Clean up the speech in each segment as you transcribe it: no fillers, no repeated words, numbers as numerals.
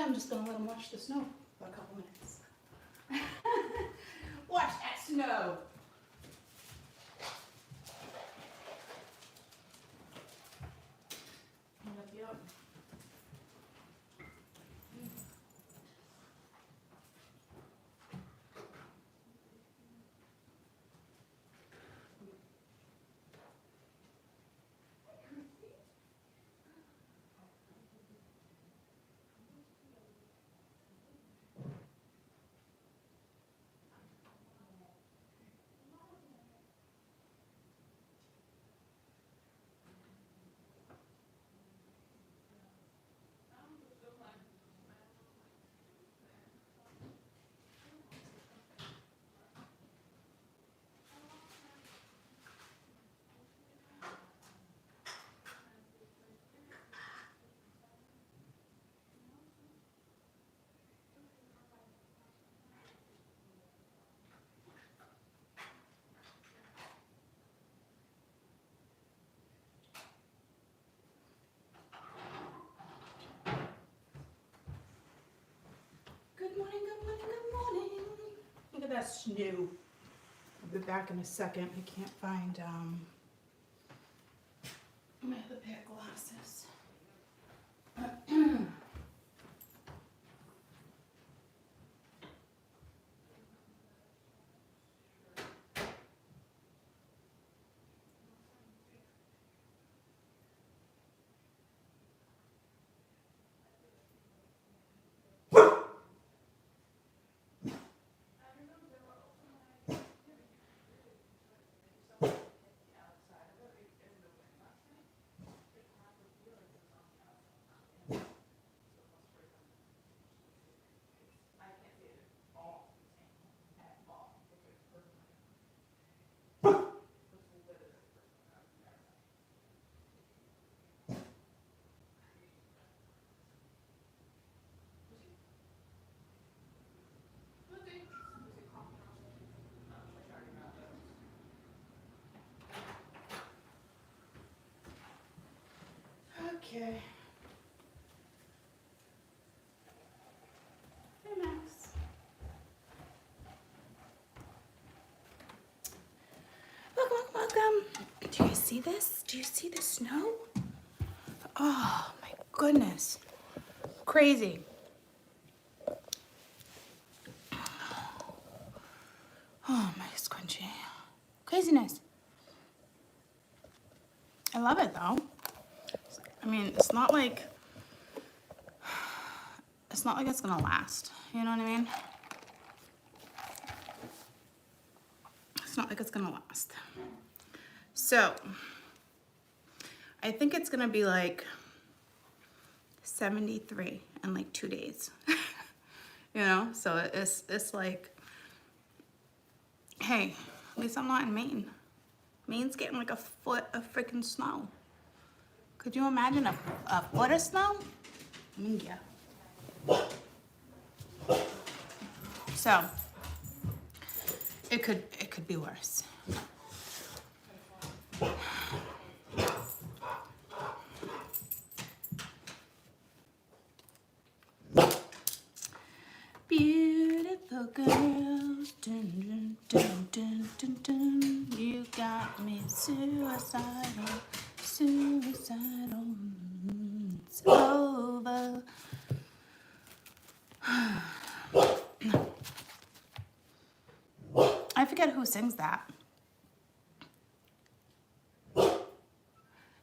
I'm just gonna let him watch the snow for a couple minutes. Watch that snow. Yep. Good morning, good morning, good morning. Look at that snow. I'll be back in a second. I can't find my other pair of glasses. Okay. Hey, Max. Welcome, welcome, welcome. Do you see this? Do you see the snow? Oh, my goodness. Crazy. Oh, my scrunchie. Craziness. I love it, though. I mean, it's not like it's gonna last. You know what I mean? It's not like it's gonna last. So, I think it's gonna be like 73 in like 2 days. You know? So it's like, hey, at least I'm not in Maine. Maine's getting like a foot of freaking snow. Could you imagine a foot of snow? I mean, yeah. So it could be worse. Beautiful girls, dun, dun, dun, dun, dun. You got me suicidal, suicidal. It's over. I forget who sings that.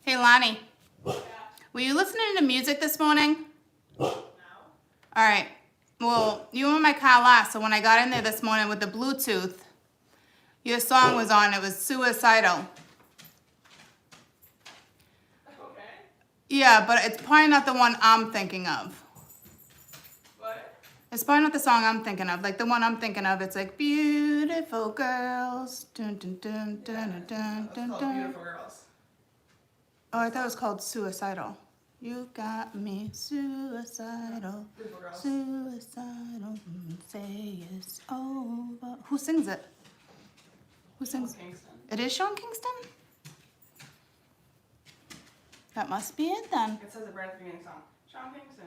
Hey, Lonnie. Yeah. Were you listening to music this morning? No. All right. Well, you were in my car last, so when I got in there this morning with the Bluetooth, your song was on. It was Suicidal. Okay. Yeah, but it's probably not the one I'm thinking of. What? It's probably not the song I'm thinking of. Like the one I'm thinking of, it's like beautiful girls. Dun, dun, dun, dun, dun, dun, dun, dun. Beautiful Girls. Oh, I thought it was called Suicidal. You got me suicidal, suicidal, say it's over. Who sings it? Who sings? Kingston. It is Sean Kingston? That must be it then. It says it right at the beginning of the song. Sean Kingston.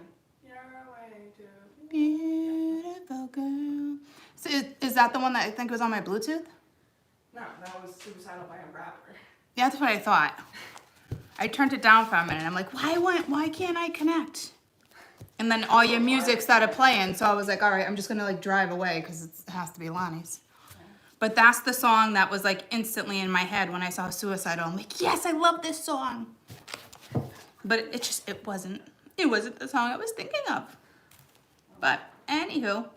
Beautiful girl. So is that the one that I think was on my Bluetooth? No, that was Suicidal by a Rapper. Yeah, that's what I thought. I turned it down for a minute. I'm like, why can't I connect? And then all your music started playing, so I was like, all right, I'm just gonna like drive away because it has to be Lonnie's. But that's the song that was like instantly in my head when I saw Suicidal. I'm like, yes, I love this song. But it wasn't the song I was thinking of. But anywho,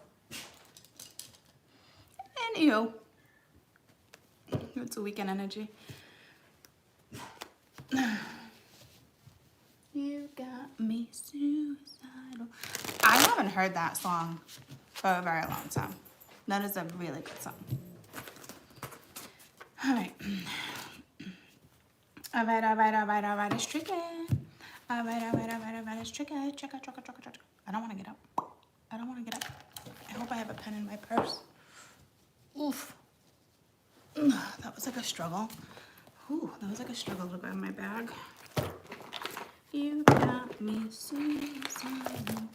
it's a weekend energy. You got me suicidal. I haven't heard that song for a very long time. That is a really good song. All right. All right, it's tricky. All right, it's tricky. Check. I don't want to get up. I hope I have a pen in my purse. Oof. That was like a struggle. Ooh, that was like a struggle to grab my bag. You got me suicidal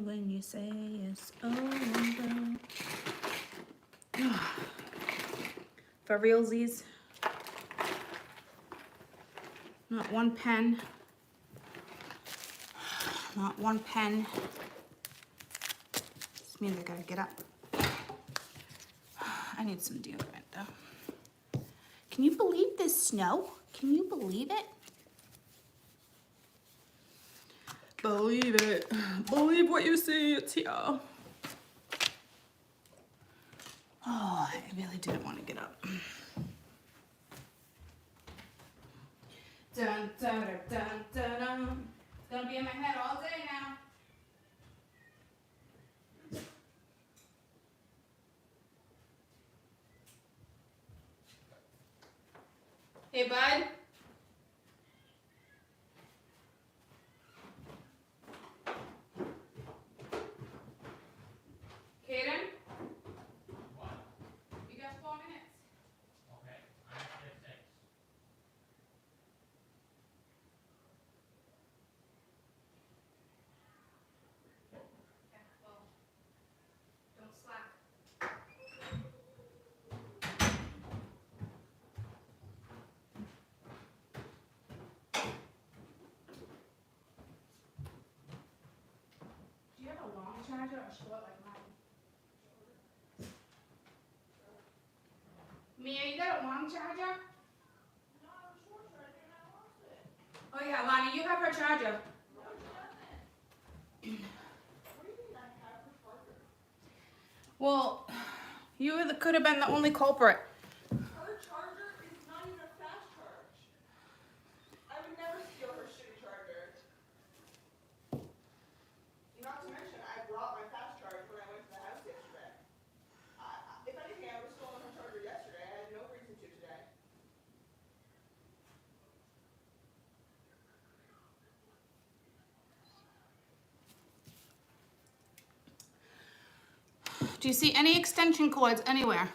when you say it's over. For realsies. Not one pen. Not one pen. This means I gotta get up. I need some deodorant though. Can you believe this snow? Can you believe it? Believe it. Believe what you see, it's here. Oh, I really didn't want to get up. Dun, dun, dun, dun, dun. It's gonna be in my head all day now. Hey, bud. Kaden? What? You got 4 minutes. Okay, I have 6. Yeah, well, don't slack. Do you have a long charger or short like mine? Mia, you got a long charger? No, I have a short charger and I lost it. Oh yeah, Lonnie, you have her charger. No, she doesn't. What do you mean I have her charger? Well, you could have been the only culprit. Her charger is not even a fast charge. I would never steal her shitty charger. Not to mention, I brought my fast charge when I went to the house yesterday. If anything, I would have stolen her charger yesterday. I had no reason to today. Do you see any extension cords anywhere?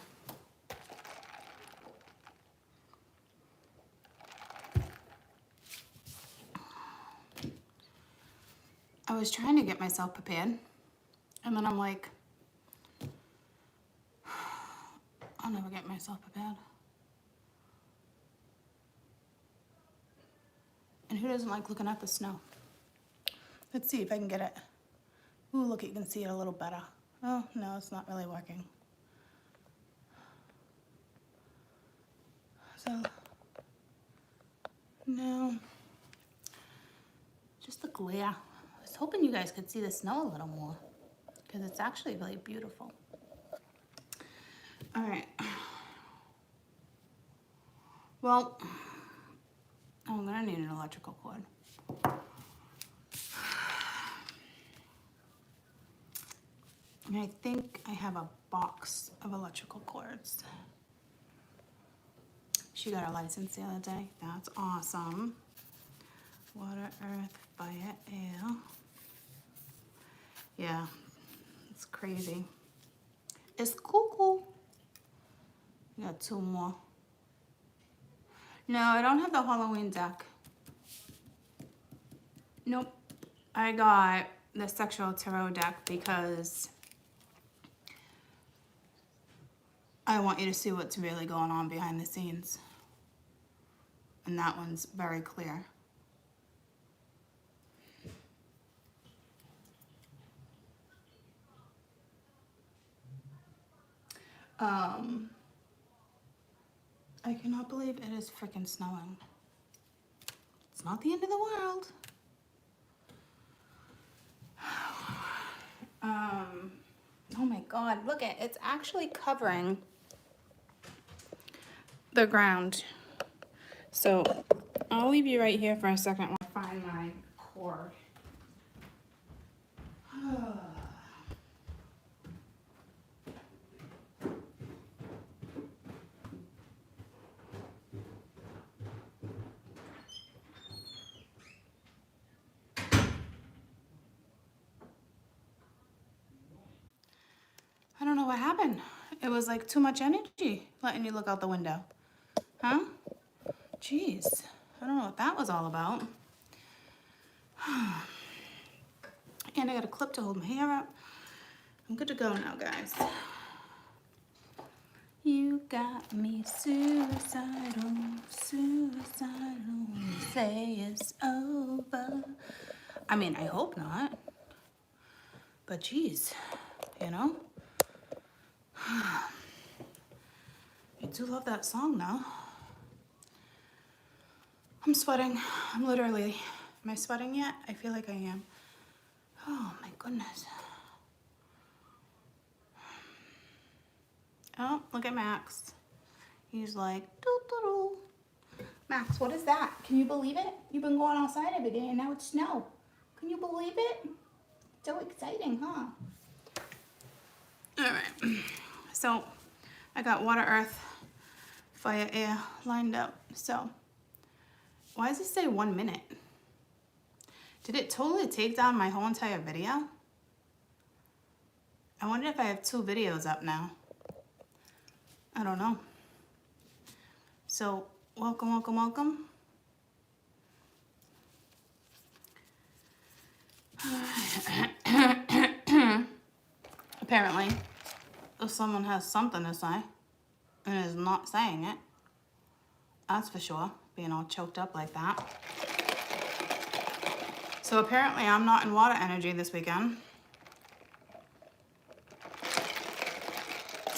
I was trying to get myself prepared, and then I'm like, I'll never get myself prepared. And who doesn't like looking at the snow? Let's see if I can get it. Ooh, look, you can see it a little better. Oh, no, it's not really working. So, no. Just the glare. I was hoping you guys could see the snow a little more, because it's actually really beautiful. All right. Well, I'm gonna need an electrical cord. And I think I have a box of electrical cords. She got her license the other day. That's awesome. Water, earth, fire, air. Yeah, it's crazy. It's cool. We got 2 more. No, I don't have the Halloween deck. Nope. I got the sexual tarot deck because I want you to see what's really going on behind the scenes. And that one's very clear. I cannot believe it is freaking snowing. It's not the end of the world. Oh my God, look at, it's actually covering the ground. So I'll leave you right here for a second while I find my cord. I don't know what happened. It was like too much energy letting you look out the window. Huh? Jeez. I don't know what that was all about. And I got a clip to hold my hair up. I'm good to go now, guys. You got me suicidal, suicidal. You say it's over. I mean, I hope not. But geez, you know? I do love that song though. I'm sweating. I'm literally, am I sweating yet? I feel like I am. Oh my goodness. Oh, look at Max. He's like, doo-doo-doo. Max, what is that? Can you believe it? You've been going outside every day and now it's snow. Can you believe it? So exciting, huh? All right. So I got water, earth, fire, air lined up. So why does it say 1 minute? Did it totally take down my whole entire video? I wonder if I have 2 videos up now. I don't know. So welcome, welcome, welcome. Apparently, if someone has something to say and is not saying it, that's for sure, being all choked up like that. So apparently I'm not in water energy this weekend.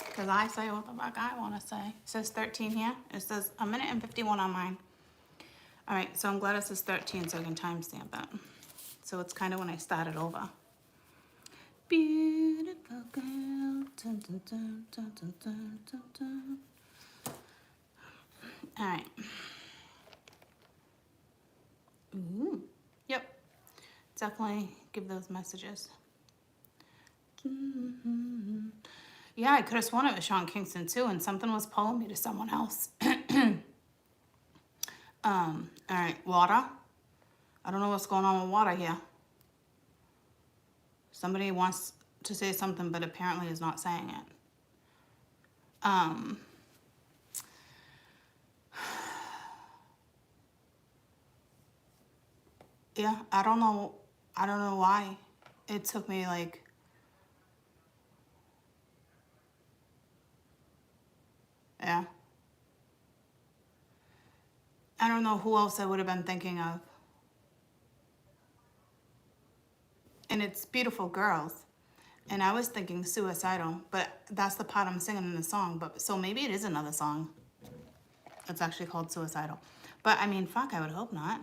Because I say what the fuck I want to say. It says 13 here. It says 1 minute and 51 on mine. All right, so I'm glad it says 13 so I can timestamp it. So it's kind of when I started over. Beautiful girl. Dun, dun, dun, dun, dun, dun, dun, dun. All right. Ooh. Yep. Definitely give those messages. Yeah, I could have sworn it was Sean Kingston too, and something was pulling me to someone else. All right, water. I don't know what's going on with water here. Somebody wants to say something, but apparently is not saying it. Yeah, I don't know why. It took me like, yeah. I don't know who else I would have been thinking of. And it's beautiful girls. And I was thinking suicidal, but that's the part I'm singing in the song. But so maybe it is another song. It's actually called Suicidal. But I mean, fuck, I would hope not.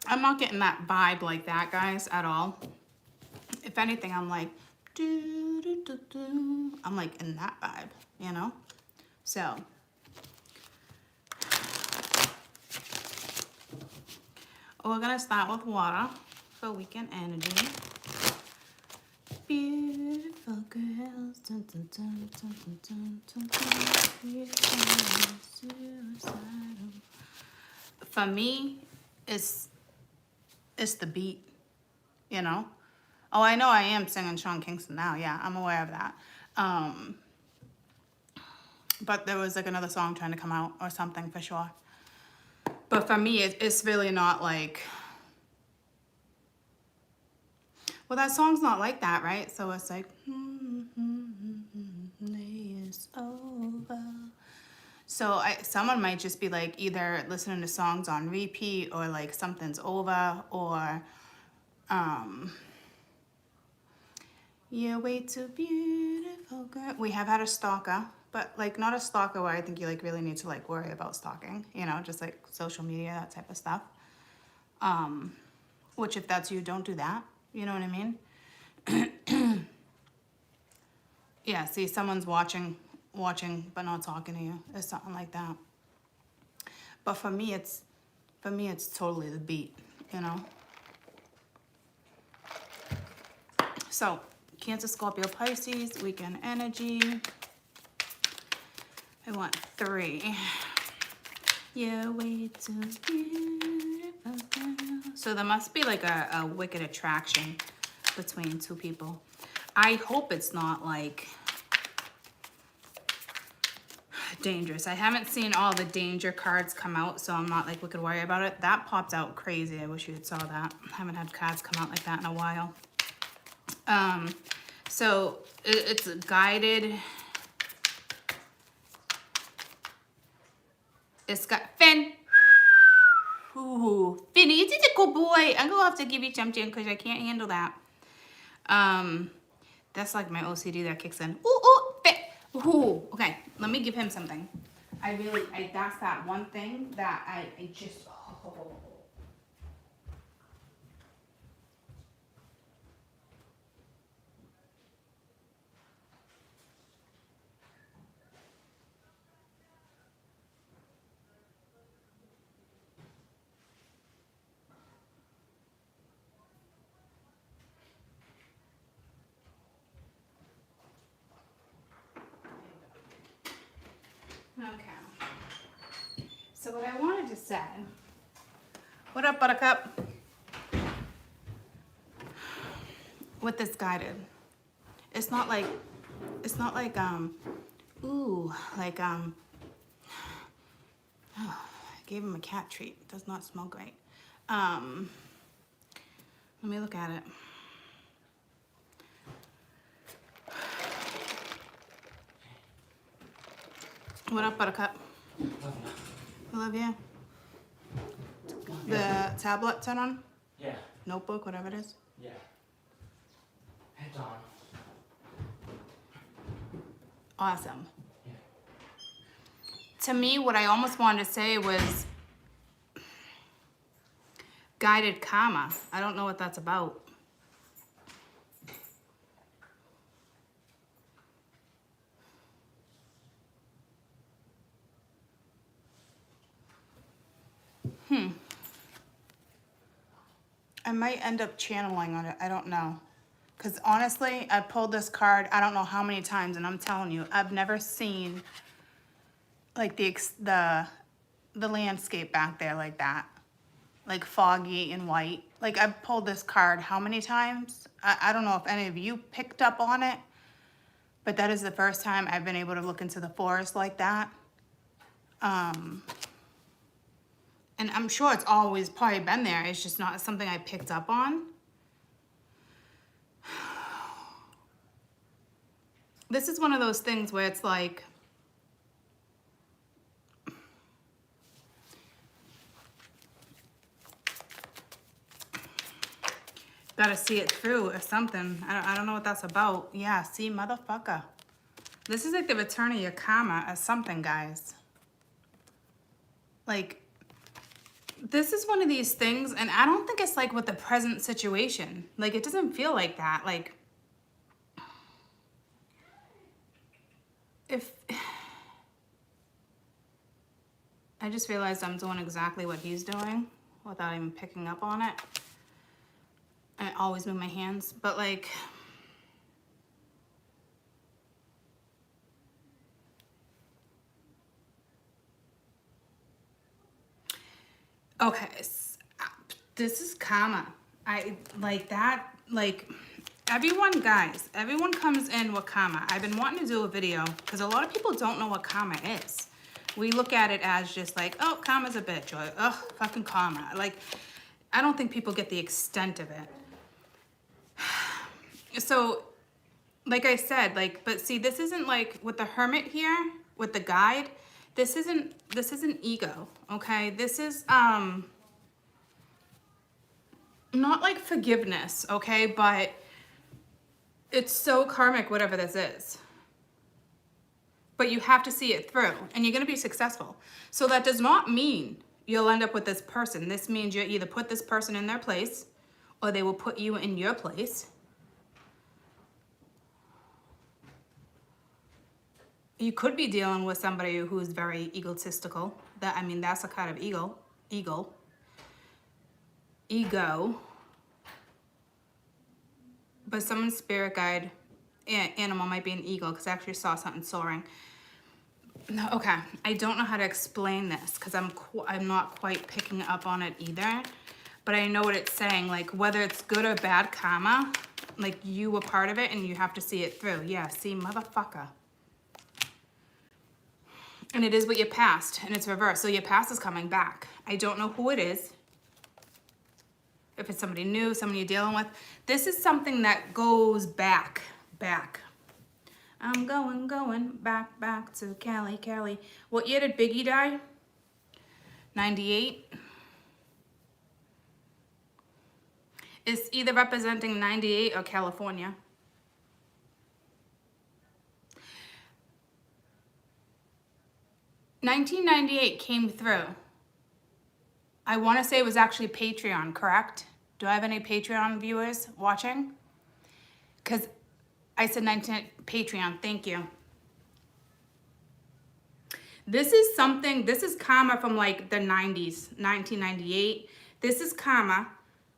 I'm not getting that vibe like that, guys, at all. If anything, I'm like, do, do, do, do. I'm like in that vibe, you know? So. We're gonna start with water for weekend energy. Beautiful girls. Dun, dun, dun, dun, dun, dun, dun, dun. Beautiful, suicidal. For me, it's the beat, you know? Oh, I know I am singing Sean Kingston now. Yeah, I'm aware of that. But there was like another song trying to come out or something for sure. But for me, it's really not like, well, that song's not like that, right? So it's like, it's over. So someone might just be like either listening to songs on repeat or like something's over or you're way too beautiful, girl. We have had a stalker, but like not a stalker where I think you like really need to like worry about stalking, you know, just like social media, that type of stuff. Which if that's you, don't do that. You know what I mean? Yeah, see, someone's watching but not talking to you. It's something like that. But for me it's totally the beat, you know. So Cancer, Scorpio, Pisces, weekend energy. I want 3. You're way too beautiful, girl. So there must be like a wicked attraction between 2 people. I hope it's not like dangerous. I haven't seen all the danger cards come out, so I'm not like wicked worried about it. That popped out crazy. I wish you had saw that. I haven't had cards come out like that in a while. So it's guided. It's got Finn. Ooh, Finny, you did a good boy. I'm gonna have to give you something because I can't handle that. That's like my OCD that kicks in. Ooh, Finn. Ooh, okay. Let me give him something. That's that one thing that I just. Oh. Okay. So what I wanted to say. What up, Buttercup? With this guided, it's not like ooh, like oh, I gave him a cat treat. It does not smell great. Let me look at it. What up, Buttercup? I love you. The tablet turn on? Yeah. Notebook, whatever it is? Yeah. Heads on. Awesome. Yeah. To me, what I almost wanted to say was guided karma. I don't know what that's about. I might end up channeling on it. I don't know. Because honestly, I pulled this card I don't know how many times, and I'm telling you, I've never seen like the landscape back there like that. Like foggy and white. Like I've pulled this card how many times? I don't know if any of you picked up on it, but that is the first time I've been able to look into the forest like that. And I'm sure it's always probably been there. It's just not something I picked up on. This is one of those things where it's like, gotta see it through or something. I don't know what that's about. Yeah, see, motherfucker. This is like the return of your karma or something, guys. Like, this is one of these things, and I don't think it's like with the present situation. Like, it doesn't feel like that. Like, if... I just realized I'm doing exactly what he's doing without even picking up on it. I always move my hands, but like... Okay, this is karma. I like that, like, everyone, guys, everyone comes in with karma. I've been wanting to do a video because a lot of people don't know what karma is. We look at it as just like, oh, karma's a bitch, or oh, fucking karma. Like, I don't think people get the extent of it. So, like I said, like, but see, this isn't like with the Hermit here, with the guide, this isn't ego, okay? This is not like forgiveness, okay? But it's so karmic, whatever this is. But you have to see it through, and you're going to be successful. So that does not mean you'll end up with this person. This means you either put this person in their place, or they will put you in your place. You could be dealing with somebody who's very egotistical. That, I mean, that's a kind of ego. But someone's spirit guide animal might be an eagle, because I actually saw something soaring. No, okay, I don't know how to explain this because I'm not quite picking up on it either. But I know what it's saying, like whether it's good or bad karma, like you were part of it and you have to see it through. Yeah, see, motherfucker. And it is with your past, and it's reversed. So your past is coming back. I don't know who it is. If it's somebody new, somebody you're dealing with. This is something that goes back. I'm going back to Cali. What year did Biggie die? 98. It's either representing 98 or California. $1998 came through. I want to say it was actually Patreon, correct? Do I have any Patreon viewers watching? Because I said 19 Patreon, thank you. This is something, this is karma from like the 90s, 1998. This is karma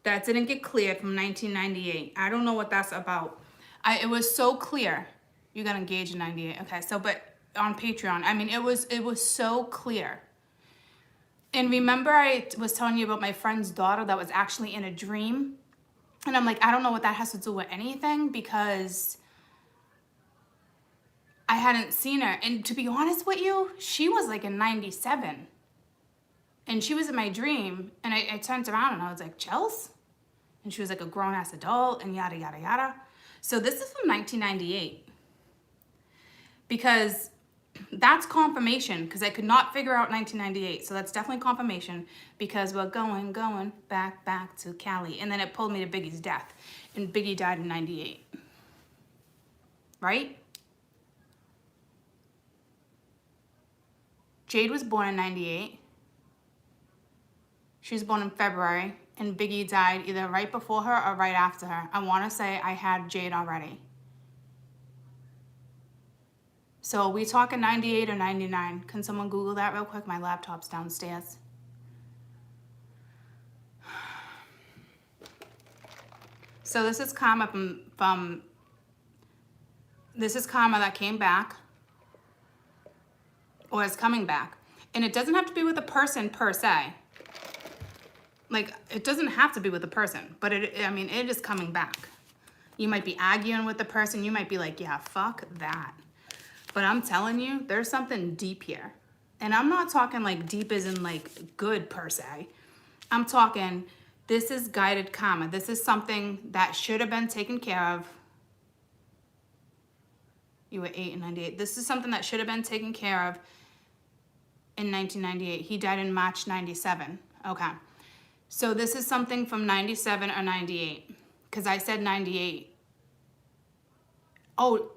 that didn't get cleared from 1998. I don't know what that's about. It was so clear. You got engaged in 98. Okay, so but on Patreon, I mean, it was so clear. And remember I was telling you about my friend's daughter that was actually in a dream? And I'm like, I don't know what that has to do with anything because I hadn't seen her. And to be honest with you, she was like in 97. And she was in my dream. And I turned around and I was like, Chels? And she was like a grown-ass adult and yada, yada, yada. So this is from 1998. Because that's confirmation. Because I could not figure out 1998. So that's definitely confirmation. Because we're going back to Cali. And then it pulled me to Biggie's death. And Biggie died in 98. Right? Jade was born in 98. She was born in February, and Biggie died either right before her or right after her. I want to say I had Jade already. So are we talking 98 or 99? Can someone Google that real quick? My laptop's downstairs. So this is karma from this is karma that came back. Or is coming back. And it doesn't have to be with a person per se. Like, it doesn't have to be with a person. But, it is coming back. You might be arguing with the person. You might be like, yeah, fuck that. But I'm telling you, there's something deep here. And I'm not talking like deep as in like good per se. I'm talking, this is guided karma. This is something that should have been taken care of. You were 8 in 98. This is something that should have been taken care of in 1998. He died in March 97. Okay. So this is something from 97 or 98. Because I said 98. Oh,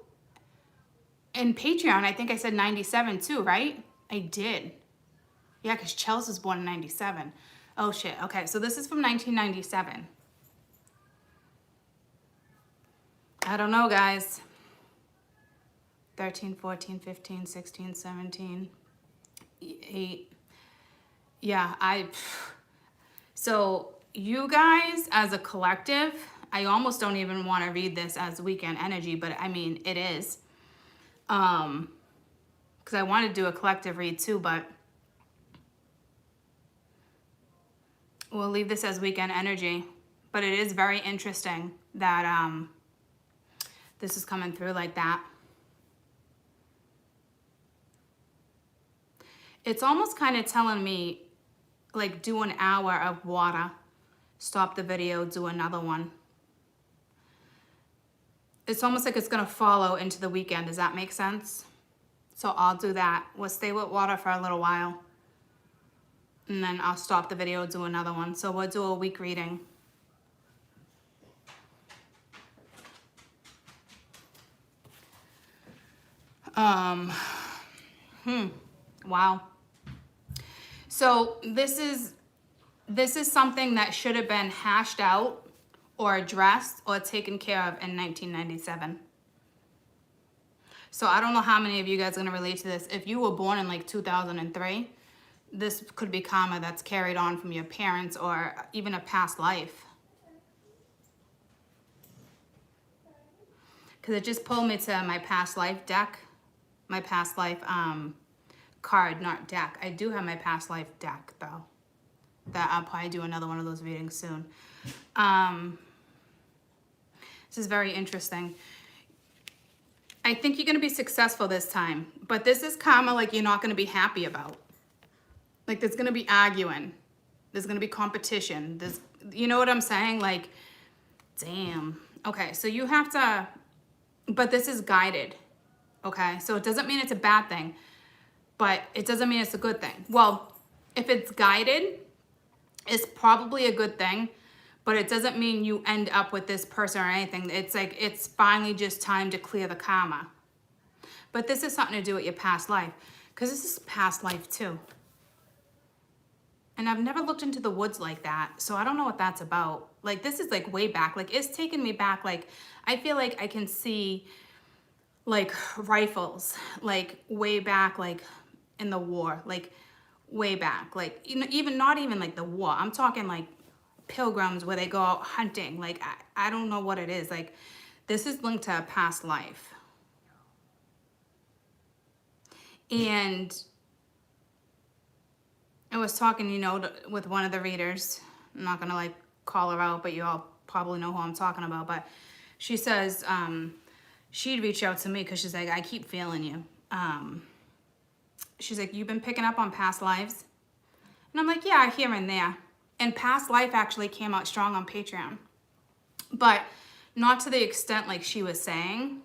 in Patreon, I think I said 97 too, right? I did. Yeah, because Chelsea was born in 97. Oh, shit. Okay, so this is from 1997. I don't know, guys. 13, 14, 15, 16, 17, 8. Yeah, so you guys as a collective, I almost don't even want to read this as weekend energy, but I mean, it is. Because I want to do a collective read too, but we'll leave this as weekend energy. But it is very interesting that this is coming through like that. It's almost kind of telling me, like, do an hour of water, stop the video, do another one. It's almost like it's going to follow into the weekend. Does that make sense? So I'll do that. We'll stay with water for a little while. And then I'll stop the video, do another one. So we'll do a week reading. Wow. So this is something that should have been hashed out or addressed or taken care of in 1997. So I don't know how many of you guys are going to relate to this. If you were born in like 2003, this could be karma that's carried on from your parents or even a past life. Because it just pulled me to my past life deck. My past life card, not deck. I do have my past life deck though. That I'll probably do another one of those readings soon. This is very interesting. I think you're going to be successful this time. But this is karma like you're not going to be happy about. Like there's going to be arguing. There's going to be competition. There's, you know what I'm saying? Like, damn. Okay, so you have to, but this is guided. Okay, so it doesn't mean it's a bad thing. But it doesn't mean it's a good thing. Well, if it's guided, it's probably a good thing. But it doesn't mean you end up with this person or anything. It's like, it's finally just time to clear the karma. But this is something to do with your past life. Because this is past life too. And I've never looked into the woods like that. So I don't know what that's about. Like this is like way back. Like it's taken me back. Like I feel like I can see like rifles. Like way back like in the war. Like way back. Like even not even like the war. I'm talking like pilgrims where they go out hunting. Like I don't know what it is. Like this is linked to a past life. And I was talking, you know, with one of the readers. I'm not gonna like call her out, but you all probably know who I'm talking about. But she says she'd reach out to me because she's like, I keep feeling you. She's like, you've been picking up on past lives? And I'm like, yeah, here and there. And past life actually came out strong on Patreon. But not to the extent like she was saying.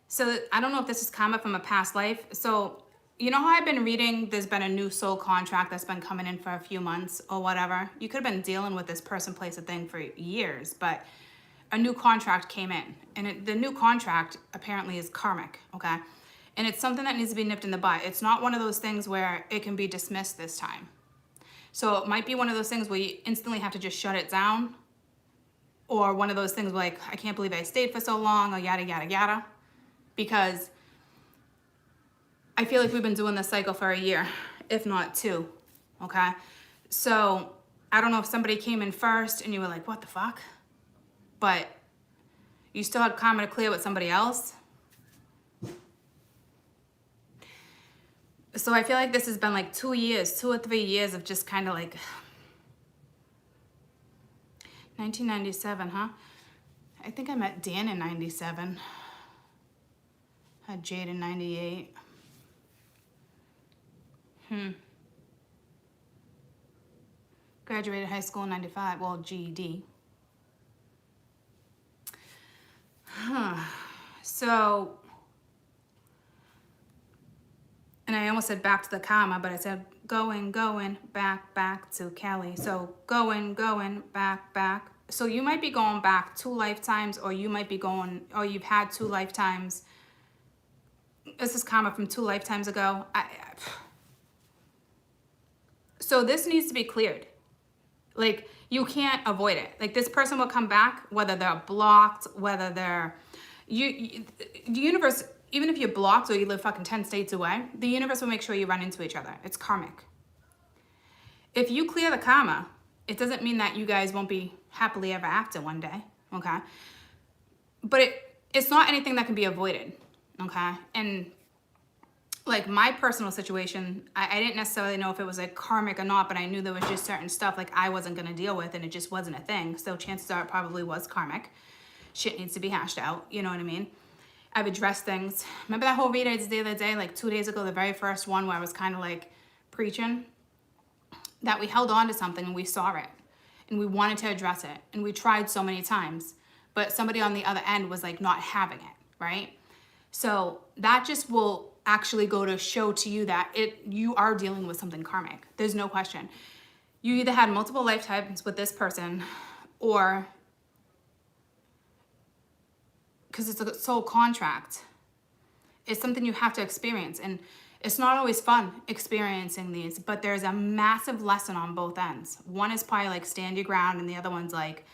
So I don't know if this is karma from a past life. So you know how I've been reading, there's been a new soul contract that's been coming in for a few months or whatever. You could have been dealing with this person, place, a thing for years, but a new contract came in. And the new contract apparently is karmic, okay? And it's something that needs to be nipped in the bud. It's not one of those things where it can be dismissed this time. So it might be one of those things where you instantly have to just shut it down. Or one of those things like, I can't believe I stayed for so long, or yada, yada, yada. Because I feel like we've been doing this cycle for a year, if not two, okay? So I don't know if somebody came in first and you were like, what the fuck? But you still had karma to clear with somebody else. So I feel like this has been like 2 years, 2 or 3 years of just kind of like 1997, huh? I think I met Dan in 97. Had Jade in 98. Graduated high school in 95, well, GED. So, and I almost said back to the karma, but I said going, back to Kelly. So going, back. So you might be going back 2 lifetimes, or you might be going, or you've had 2 lifetimes. This is karma from 2 lifetimes ago. So this needs to be cleared. Like, you can't avoid it. Like, this person will come back, whether they're blocked, whether they're... the universe, even if you're blocked or you live fucking 10 states away, the universe will make sure you run into each other. It's karmic. If you clear the karma, it doesn't mean that you guys won't be happily ever after one day, okay? But it's not anything that can be avoided, okay? And like my personal situation, I didn't necessarily know if it was like karmic or not, but I knew there was just certain stuff like I wasn't gonna deal with, and it just wasn't a thing. So chances are it probably was karmic. Shit needs to be hashed out, you know what I mean? I've addressed things. Remember that whole read I did the other day, like 2 days ago, the very first one where I was kind of like preaching? That we held on to something and we saw it and we wanted to address it and we tried so many times, but somebody on the other end was like not having it, right? So that just will actually go to show to you that you are dealing with something karmic. There's no question. You either had multiple lifetimes with this person, or because it's a soul contract, it's something you have to experience. And it's not always fun experiencing these, but there's a massive lesson on both ends. One is probably like stand your ground, and the other one's like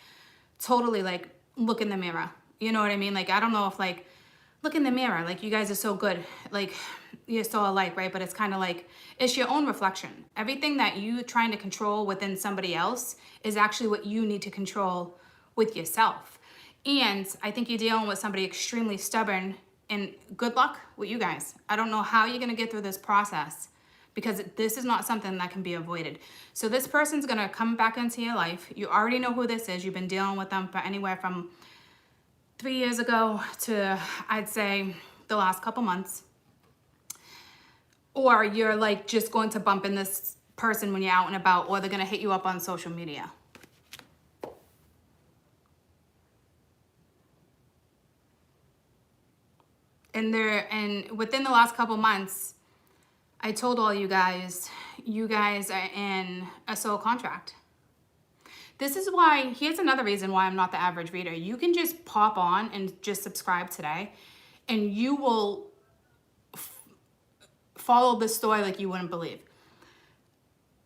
totally like look in the mirror. You know what I mean? Like, I don't know if like, look in the mirror, like you guys are so good, like you're so alike, right? But it's kind of like, it's your own reflection. Everything that you trying to control within somebody else is actually what you need to control with yourself. And I think you're dealing with somebody extremely stubborn, and good luck with you guys. I don't know how you're gonna get through this process, because this is not something that can be avoided. So this person's gonna come back into your life. You already know who this is. You've been dealing with them for anywhere from 3 years ago to, I'd say, the last couple months. Or you're like just going to bump in this person when you're out and about, or they're gonna hit you up on social media. And within the last couple months, I told all you guys are in a soul contract. This is why, here's another reason why I'm not the average reader. You can just pop on and just subscribe today, and you will follow the story like you wouldn't believe.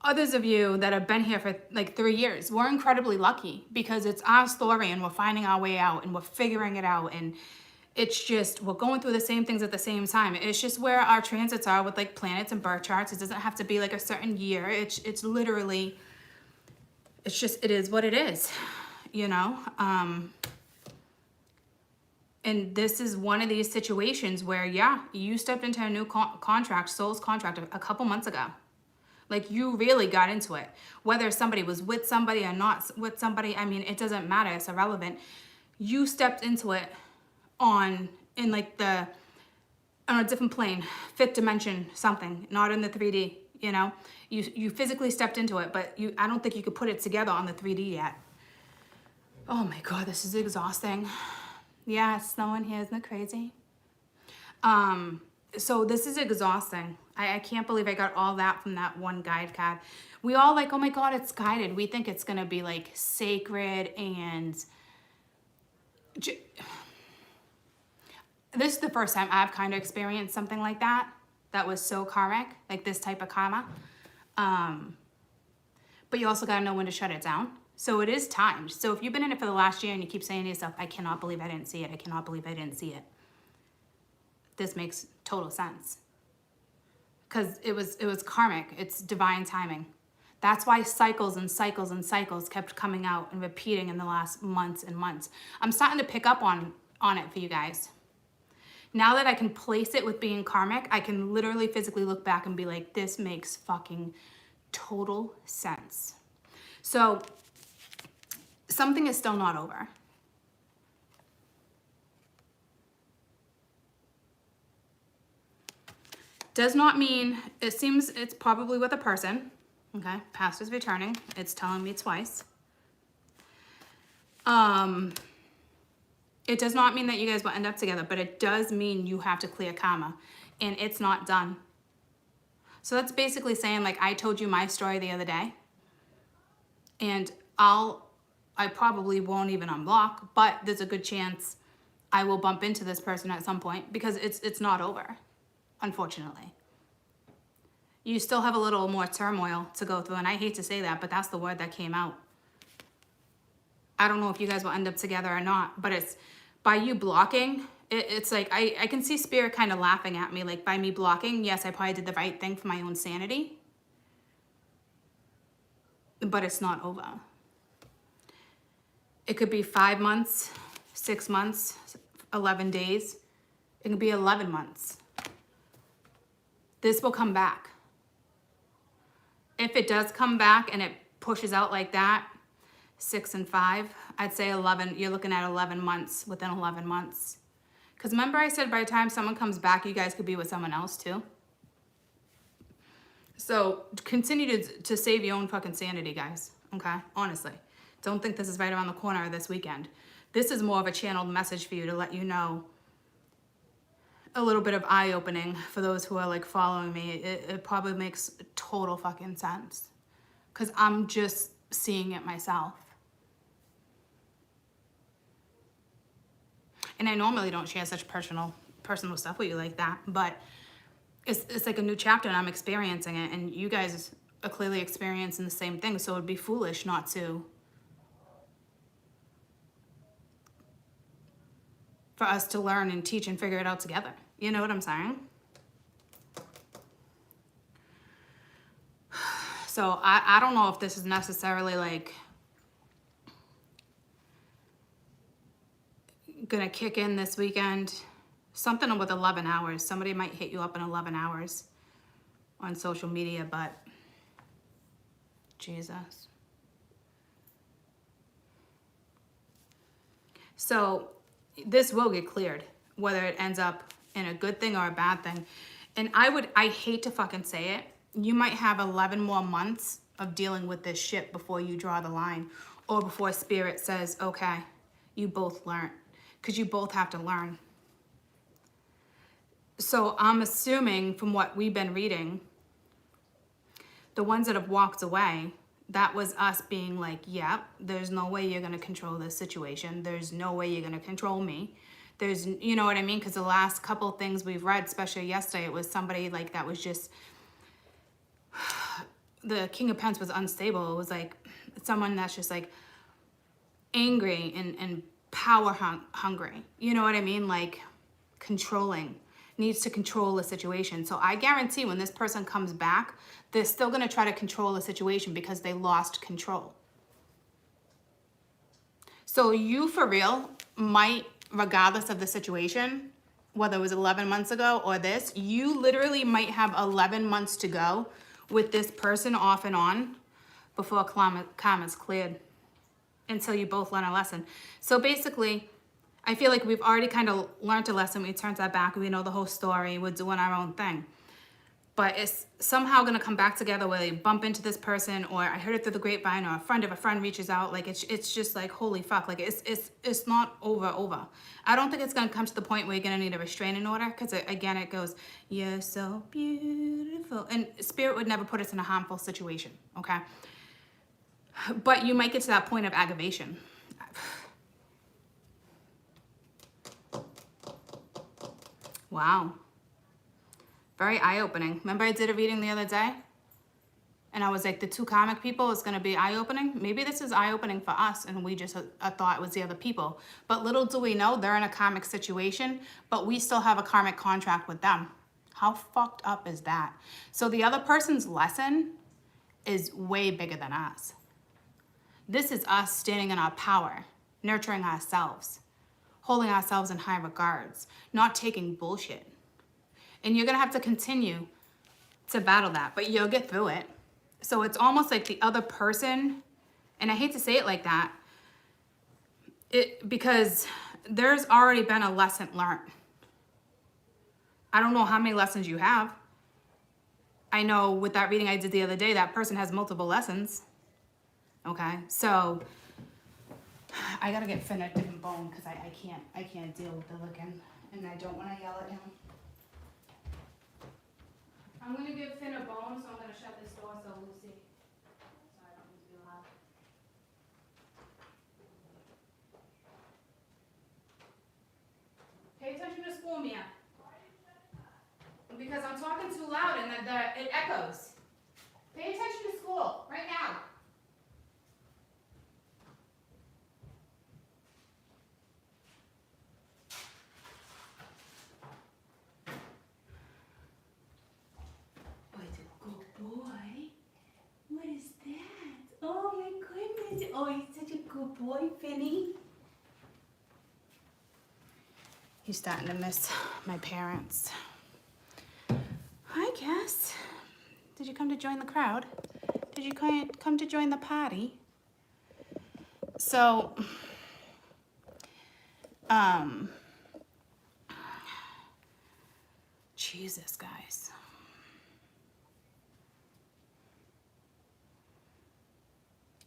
Others of you that have been here for like 3 years, we're incredibly lucky, because it's our story and we're finding our way out and we're figuring it out, and it's just, we're going through the same things at the same time. It's just where our transits are with like planets and birth charts. It doesn't have to be like a certain year. It's literally, it's just, it is what it is, you know? And this is one of these situations where, yeah, you stepped into a new contract, soul's contract, a couple months ago. Like, you really got into it. Whether somebody was with somebody or not with somebody, I mean, it doesn't matter. It's irrelevant. You stepped into it on a different plane, fifth dimension, something, not in the 3D, you know? You physically stepped into it, but I don't think you could put it together on the 3D yet. Oh my God, this is exhausting. Yeah, it's snowing here, isn't it crazy? So this is exhausting. I can't believe I got all that from that one guide card. We all like, oh my God, it's guided. We think it's gonna be like sacred, and this is the first time I've kind of experienced something like that was so karmic, like this type of karma. But you also gotta know when to shut it down. So it is timed. So if you've been in it for the last year and you keep saying to yourself, I cannot believe I didn't see it, I cannot believe I didn't see it, this makes total sense. Because it was karmic, it's divine timing. That's why cycles and cycles and cycles kept coming out and repeating in the last months and months. I'm starting to pick up on it for you guys. Now that I can place it with being karmic, I can literally physically look back and be like, this makes fucking total sense. So something is still not over. Does not mean, it seems it's probably with a person. Okay, past is returning. It's telling me twice. It does not mean that you guys will end up together, but it does mean you have to clear karma, and it's not done. So that's basically saying, like, I told you my story the other day, and I probably won't even unblock, but there's a good chance I will bump into this person at some point, because it's not over, unfortunately. You still have a little more turmoil to go through, and I hate to say that, but that's the word that came out. I don't know if you guys will end up together or not, but it's by you blocking, it's like, I can see Spirit kind of laughing at me, like, by me blocking, yes, I probably did the right thing for my own sanity, but it's not over. It could be 5 months, 6 months, 11 days. It could be 11 months. This will come back. If it does come back and it pushes out like that, 6 and 5, I'd say 11, you're looking at 11 months, within 11 months. Because remember I said by the time someone comes back, you guys could be with someone else too. So continue to save your own fucking sanity, guys. Okay? Honestly. Don't think this is right around the corner or this weekend. This is more of a channeled message for you to let you know a little bit of eye-opening for those who are like following me. It probably makes total fucking sense. Because I'm just seeing it myself. And I normally don't share such personal stuff with you like that. But it's like a new chapter and I'm experiencing it. And you guys are clearly experiencing the same thing. So it would be foolish not to. For us to learn and teach and figure it out together. You know what I'm saying? So I don't know if this is necessarily like gonna kick in this weekend. Something with 11 hours. Somebody might hit you up in 11 hours on social media, but Jesus. So this will get cleared, whether it ends up in a good thing or a bad thing. And I hate to fucking say it, you might have 11 more months of dealing with this shit before you draw the line, or before Spirit says, okay, you both learn, because you both have to learn. So I'm assuming from what we've been reading, the ones that have walked away, that was us being like, yeah, there's no way you're going to control this situation. There's no way you're going to control me. There's, you know what I mean? Because the last couple things we've read, especially yesterday, it was somebody like that was just, the King of Pentacles was unstable. It was like someone that's just like angry and power hungry. You know what I mean? Like controlling, needs to control the situation. So I guarantee when this person comes back, they're still going to try to control the situation because they lost control. So you, for real, might, regardless of the situation, whether it was 11 months ago or this, you literally might have 11 months to go with this person off and on before karma's cleared, until you both learn a lesson. So basically, I feel like we've already kind of learned a lesson. We turned our back. We know the whole story. We're doing our own thing. But it's somehow going to come back together where they bump into this person, or I heard it through the grapevine, or a friend of a friend reaches out. Like it's just like, holy fuck. Like it's not over. I don't think it's going to come to the point where you're going to need a restraining order, because again, it goes, you're so beautiful. And Spirit would never put us in a harmful situation, okay? But you might get to that point of aggravation. Wow. Very eye-opening. Remember I did a reading the other day? And I was like, the two karmic people is going to be eye-opening. Maybe this is eye-opening for us, and we just thought it was the other people. But little do we know, they're in a karmic situation, but we still have a karmic contract with them. How fucked up is that? So the other person's lesson is way bigger than us. This is us standing in our power, nurturing ourselves, holding ourselves in high regards, not taking bullshit. And you're going to have to continue to battle that, but you'll get through it. So it's almost like the other person, and I hate to say it like that, because there's already been a lesson learned. I don't know how many lessons you have. I know with that reading I did the other day, that person has multiple lessons. Okay, so I gotta get Finn a different bone because I can't deal with the looking, and I don't want to yell at him. I'm gonna give Finn a bone, so I'm gonna shut this door so Lucy, so I don't need to be loud. Pay attention to school, Mia. Because I'm talking too loud and it echoes. Pay attention to school right now. What is that? Oh my goodness. Oh, he's such a good boy, Finny. He's starting to miss my parents. Hi, Cass. Did you come to join the crowd? Did you come to join the party? So, Jesus, guys.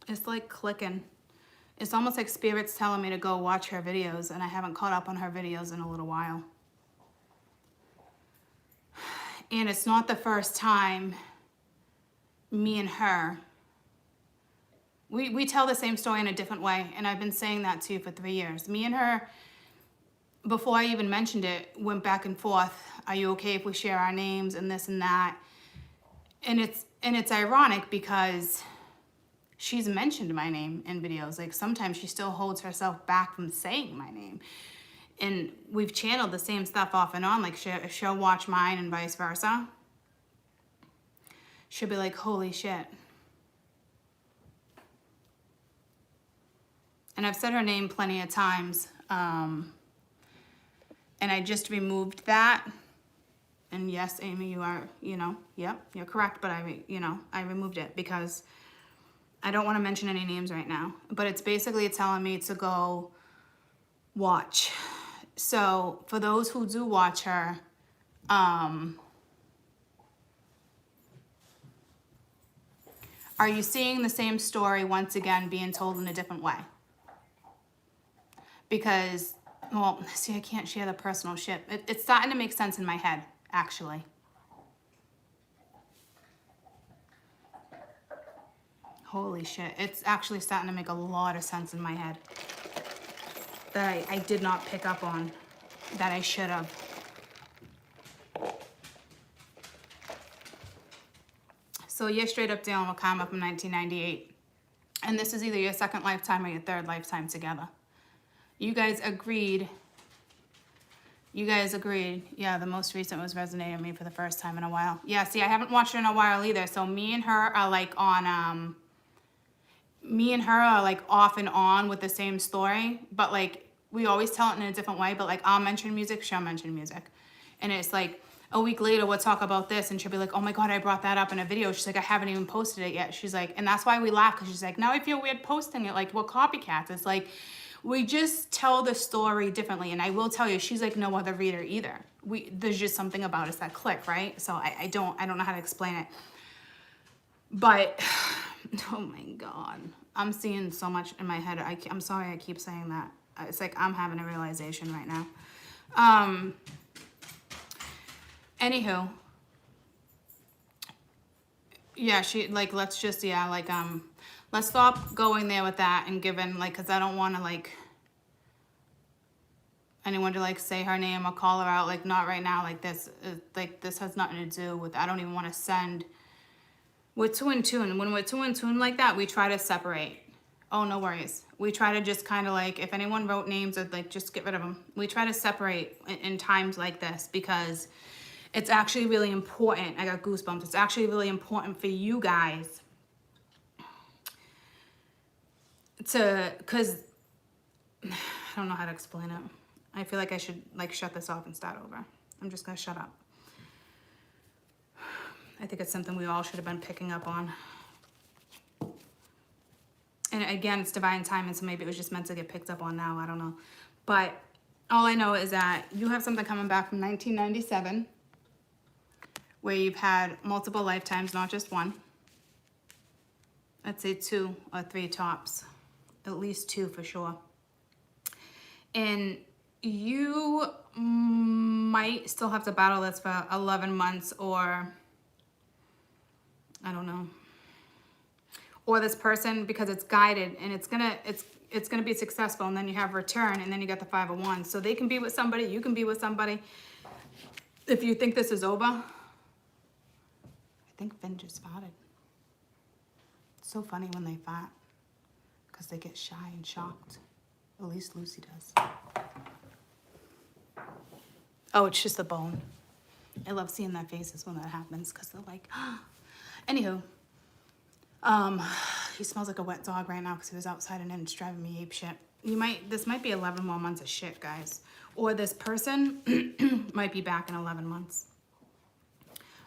It's like clicking. It's almost like Spirit's telling me to go watch her videos, and I haven't caught up on her videos in a little while. And it's not the first time me and her, we tell the same story in a different way, and I've been saying that to you for 3 years. Me and her, before I even mentioned it, went back and forth. Are you okay if we share our names and this and that? And it's ironic because she's mentioned my name in videos. Like sometimes she still holds herself back from saying my name. And we've channeled the same stuff off and on. Like she'll watch mine and vice versa. She'll be like, holy shit. And I've said her name plenty of times. And I just removed that. And yes, Amy, you are, yep, you're correct. But I removed it because I don't want to mention any names right now. But it's basically telling me to go watch. So for those who do watch her, are you seeing the same story once again being told in a different way? Because, well, see, I can't share the personal shit. It's starting to make sense in my head, actually. Holy shit. It's actually starting to make a lot of sense in my head that I did not pick up on, that I should have. So you're straight up dealing with karma from 1998. And this is either your second lifetime or your third lifetime together. You guys agreed. Yeah, the most recent was resonating with me for the first time in a while. Yeah, see, I haven't watched it in a while either. So me and her are like on, off and on with the same story. But like, we always tell it in a different way. But like, I'll mention music, she'll mention music. And it's like, a week later, we'll talk about this. And she'll be like, oh my God, I brought that up in a video. She's like, I haven't even posted it yet. She's like, and that's why we laugh. Because she's like, now I feel weird posting it. Like, we're copycats. It's like, we just tell the story differently. And I will tell you, she's like no other reader either. There's just something about us that click, right? So I don't know how to explain it. But, oh my God. I'm seeing so much in my head. I'm sorry I keep saying that. It's like I'm having a realization right now. Anywho. Yeah, let's just, let's stop going there with that and giving, because I don't want to, anyone to, say her name or call her out, not right now, this has nothing to do with, I don't even want to send, we're two in tune. When we're two in tune like that, we try to separate. Oh, no worries. We try to just kind of, if anyone wrote names, just get rid of them. We try to separate in times like this because it's actually really important. I got goosebumps. It's actually really important for you guys because I don't know how to explain it. I feel like I should shut this off and start over. I'm just gonna shut up. I think it's something we all should have been picking up on. And again, it's divine timing, so maybe it was just meant to get picked up on now. I don't know. But all I know is that you have something coming back from 1997 where you've had multiple lifetimes, not just one. I'd say 2 or 3 tops. At least 2 for sure. And you might still have to battle this for 11 months or, I don't know. Or this person, because it's guided and it's gonna be successful, and then you have return, and then you got the 5 of Wands. So they can be with somebody, you can be with somebody. If you think this is over, I think Finn just farted. It's so funny when they fart, because they get shy and shocked. At least Lucy does. Oh, it's just a bone. I love seeing their faces when that happens, because they're like, anywho. He smells like a wet dog right now because he was outside and it's driving me ape shit. This might be 11 more months of shit, guys. Or this person might be back in 11 months.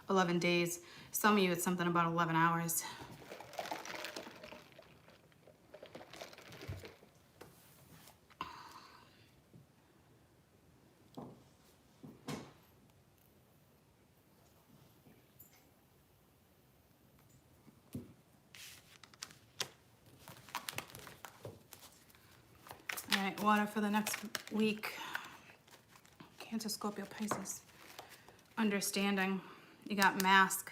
11 days. Some of you, it's something about 11 hours. right, water for the next week. Cancer, Scorpio, Pisces. Understanding. You got mask.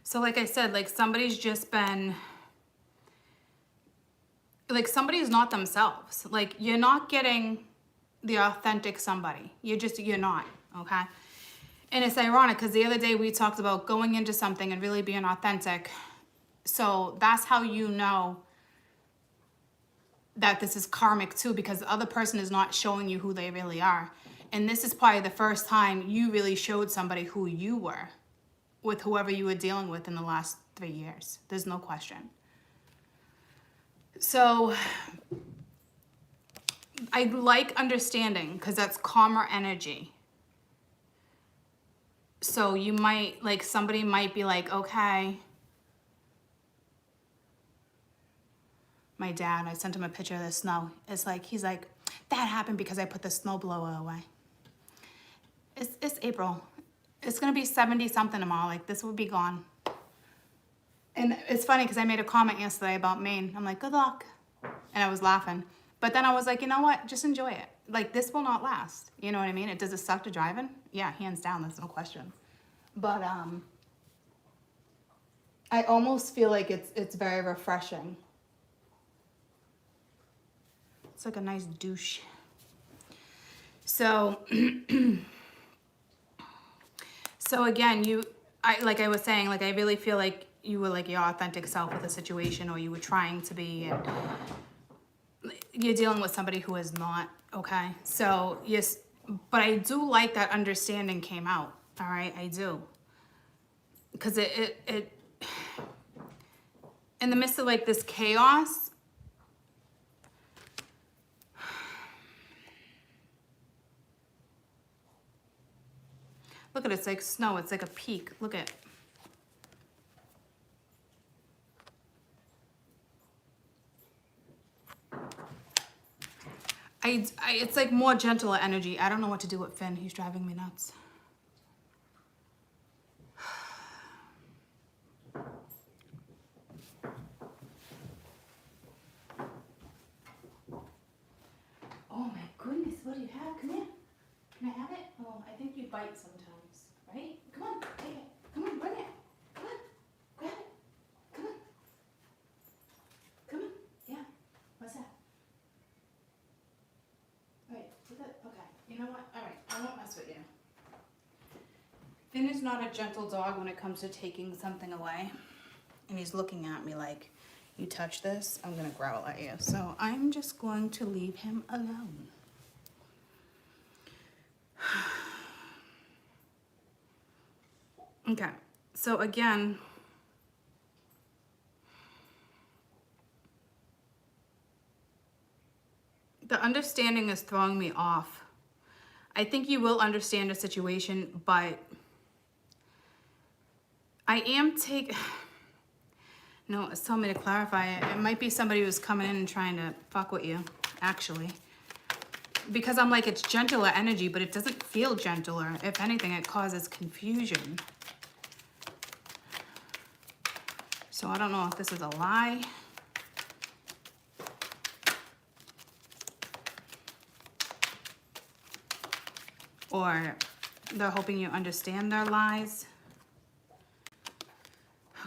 So like I said, like somebody's just been, like somebody's not themselves. Like you're not getting the authentic somebody. You're not, okay? And it's ironic because the other day we talked about going into something and really being authentic. So that's how you know that this is karmic too, because the other person is not showing you who they really are. And this is probably the first time you really showed somebody who you were with whoever you were dealing with in the last 3 years. There's no question. So I like understanding because that's calmer energy. So you might, like somebody might be like, okay. My dad, I sent him a picture of the snow. It's like, he's like, that happened because I put the snowblower away. It's April. It's gonna be 70 something tomorrow. Like this will be gone. And it's funny because I made a comment yesterday about Maine. I'm like, good luck. And I was laughing. But then I was like, you know what? Just enjoy it. Like this will not last. You know what I mean? Does it suck to drive in? Yeah, hands down, there's no question. But I almost feel like it's very refreshing. It's like a nice douche. So, so again, like I was saying, like I really feel like you were like your authentic self with a situation, or you were trying to be, and you're dealing with somebody who is not, okay? So, yes, but I do like that understanding came out, all right? I do. Because it in the midst of like this chaos, look at it, it's like snow, it's like a peak. Look at it. It's like more gentler energy. I don't know what to do with Finn. He's driving me nuts. Oh my goodness, what do you have? Come here. Can I have it? Oh, I think you bite sometimes, right? Come on, take it. Come on, bring it. Come on, grab it. Come on. Come on. Yeah. What's that? All right, put that. Okay. You know what? All right, I won't mess with you. Finn is not a gentle dog when it comes to taking something away. And he's looking at me like, you touch this, I'm gonna growl at you. So I'm just going to leave him alone. Okay, so again, the understanding is throwing me off. I think you will understand the situation, but I am no, it's telling me to clarify it. It might be somebody who's coming in and trying to fuck with you, actually. Because I'm like, it's gentler energy, but it doesn't feel gentler. If anything, it causes confusion. So I don't know if this is a lie. Or they're hoping you understand their lies.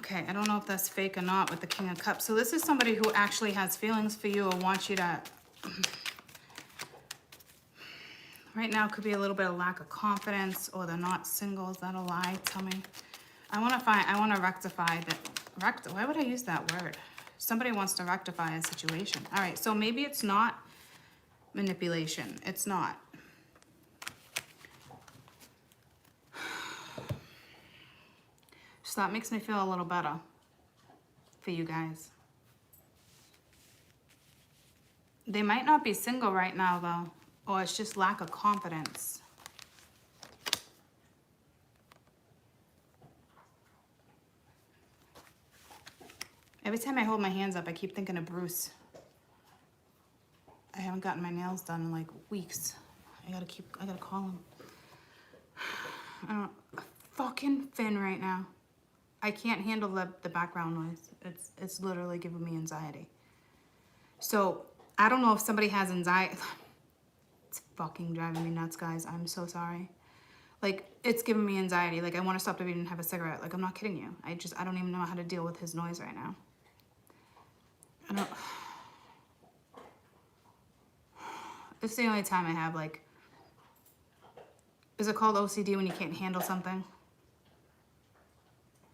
Okay, I don't know if that's fake or not with the King of Cups. So this is somebody who actually has feelings for you or wants you to... Right now, it could be a little bit of lack of confidence, or they're not single. Is that a lie? Tell me. I want to rectify that. Why would I use that word? Somebody wants to rectify a situation. All right, so maybe it's not manipulation. It's not. So that makes me feel a little better for you guys. They might not be single right now, though. Or it's just lack of confidence. Every time I hold my hands up, I keep thinking of Bruce. I haven't gotten my nails done in like weeks. I gotta call him. Fucking Finn right now. I can't handle the background noise. It's literally giving me anxiety. So I don't know if somebody has anxiety. It's fucking driving me nuts, guys. I'm so sorry. Like, it's giving me anxiety. Like, I want to stop to even have a cigarette. Like, I'm not kidding you. I don't even know how to deal with his noise right now. I don't... It's the only time I have, like... Is it called OCD when you can't handle something?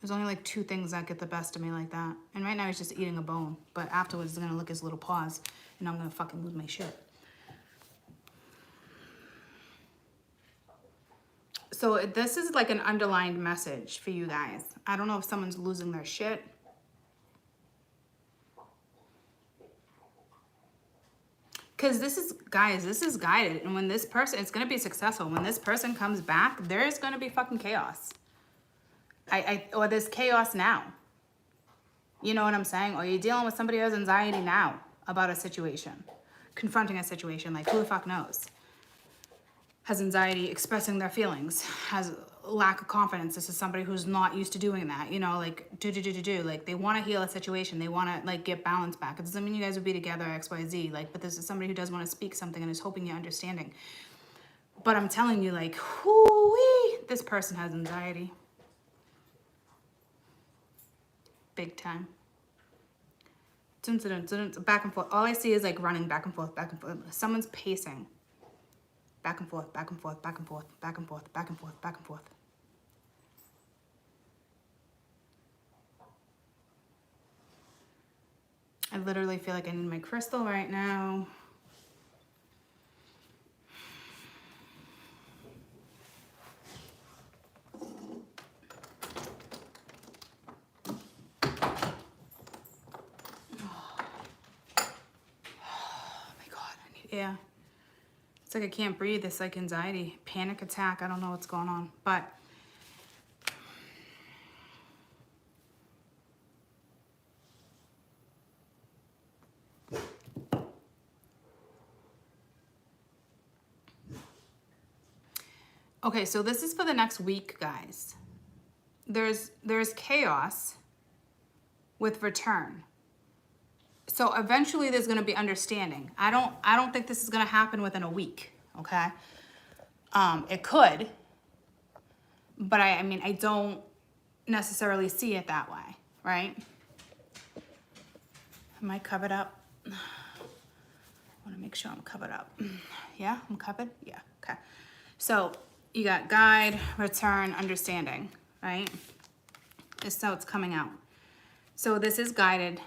There's only like 2 things that get the best of me like that. And right now he's just eating a bone. But afterwards he's gonna lick his little paws. And I'm gonna fucking lose my shit. So this is like an underlined message for you guys. I don't know if someone's losing their shit. Because this is, guys, this is guided. And when this person, it's going to be successful. When this person comes back, there's going to be fucking chaos. Or there's chaos now. You know what I'm saying? Or you're dealing with somebody who has anxiety now about a situation. Confronting a situation. Like, who the fuck knows? Has anxiety, expressing their feelings. Has lack of confidence. This is somebody who's not used to doing that. You know, like, Like, they want to heal a situation. They want to, like, get balance back. It doesn't mean you guys would be together, X, Y, Z. Like, but this is somebody who does want to speak something and is hoping you're understanding. But I'm telling you, like, whoo-wee, this person has anxiety. Big time. Back and forth. All I see is, like, running back and forth, back and forth. Someone's pacing. Back and forth, back and forth, back and forth, back and forth, back and forth, back and forth. I literally feel like I need my crystal right now. Yeah. It's like I can't breathe. It's like anxiety, panic attack. I don't know what's going on. But okay, so this is for the next week, guys. There's chaos with return. So eventually there's going to be understanding. I don't think this is going to happen within a week, okay? It could, but I mean, I don't necessarily see it that way, right? Am I covered up? I want to make sure I'm covered up. Yeah, I'm covered? Yeah, okay. So you got guide, return, understanding, right? This is how it's coming out. So this is guided.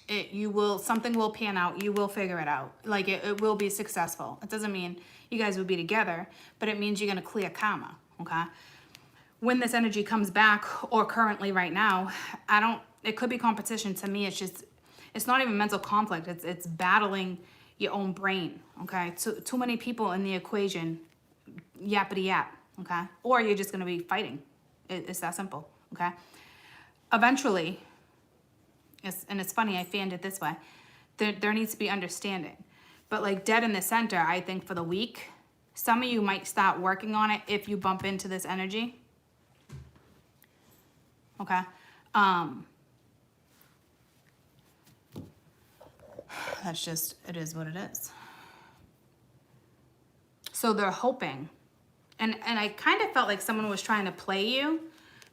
Something will pan out. You will figure it out. Like it will be successful. It doesn't mean you guys will be together, but it means you're going to clear karma. Okay. When this energy comes back or currently right now, it could be competition. To me, it's not even mental conflict. It's battling your own brain. Okay. Too many people in the equation, yappity yap. Okay. Or you're just going to be fighting. It's that simple. Okay. Eventually, and it's funny, I fanned it this way. There needs to be understanding. But like dead in the center, I think for the week, some of you might start working on it if you bump into this energy. Okay. That's just, it is what it is. So they're hoping. And I kind of felt like someone was trying to play you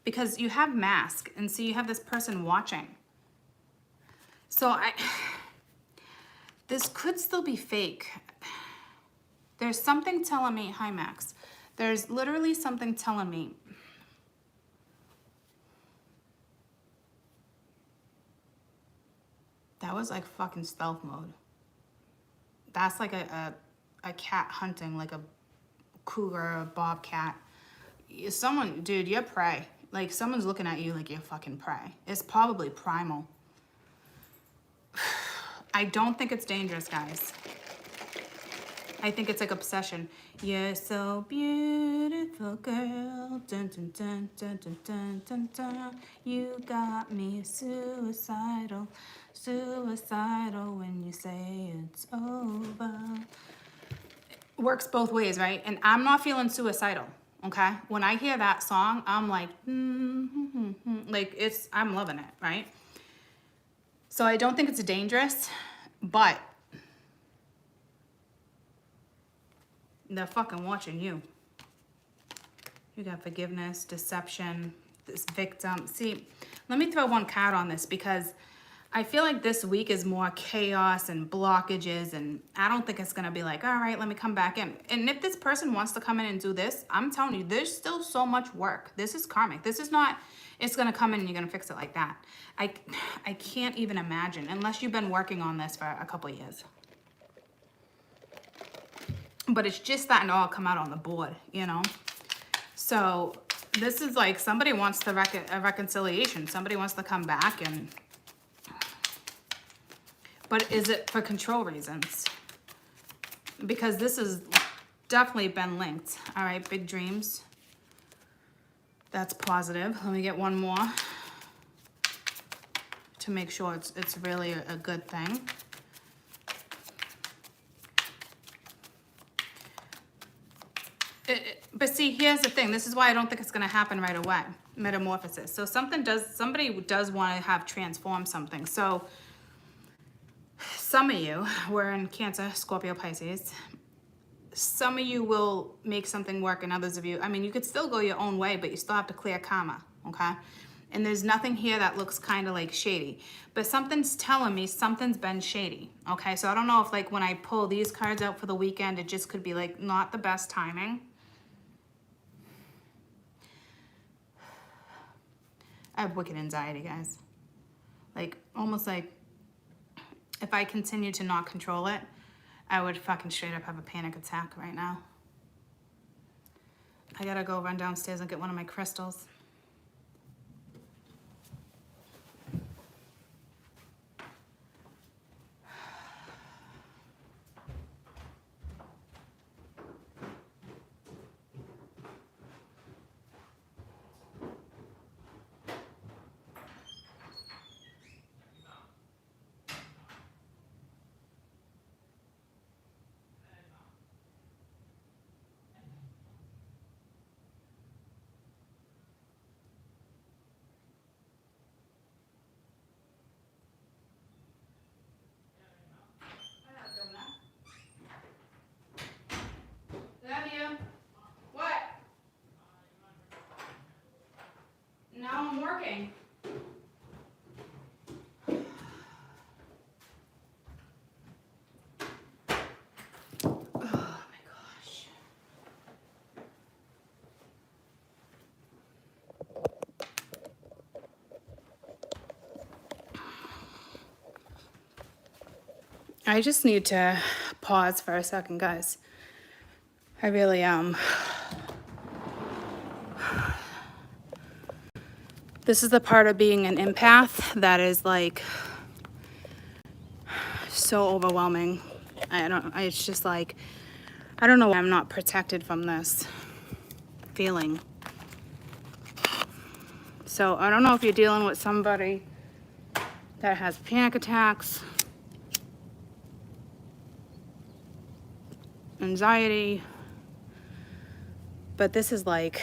because you have mask. And so you have this person watching. So this could still be fake. There's something telling me, hi Max, there's literally something telling me. That was like fucking stealth mode. That's like a cat hunting, like a cougar or a bobcat. Someone, dude, you're prey. Like someone's looking at you like you're fucking prey. It's probably primal. I don't think it's dangerous, guys. I think it's like obsession. You're so beautiful, girl. Dun, dun, dun, dun, dun, dun, dun, dun. You got me suicidal, suicidal when you say it's over. It works both ways, right? And I'm not feeling suicidal, okay? When I hear that song, I'm like, like I'm loving it, right? So I don't think it's dangerous, but They're fucking watching you. You got forgiveness, deception, this victim. See, let me throw one card on this because I feel like this week is more chaos and blockages, and I don't think it's going to be like, all right, let me come back in. And if this person wants to come in and do this, I'm telling you, there's still so much work. This is karmic. This is not, it's going to come in and you're going to fix it like that. I can't even imagine, unless you've been working on this for a couple of years. But it's just starting to all come out on the board, you know? So this is like somebody wants to a reconciliation. Somebody wants to come back and... But is it for control reasons? Because this has definitely been linked. All right, big dreams. That's positive. Let me get one more to make sure it's really a good thing. But see, here's the thing. This is why I don't think it's going to happen right away. Metamorphosis. So somebody does want to have transformed something. So some of you, we're in Cancer, Scorpio, Pisces. Some of you will make something work, and others of you, I mean, you could still go your own way, but you still have to clear karma, okay? And there's nothing here that looks kind of like shady. But something's telling me something's been shady, okay? So I don't know if, like, when I pull these cards out for the weekend, it just could be, like, not the best timing. I have wicked anxiety, guys. Like, almost like, if I continue to not control it, I would fucking straight up have a panic attack right now. I gotta go run downstairs and get one of my crystals. Now I'm working. Oh my gosh. I just need to pause for a second, guys. I really am. This is the part of being an empath that is like so overwhelming. It's just like, I don't know why I'm not protected from this feeling. So I don't know if you're dealing with somebody that has panic attacks, anxiety, but this is like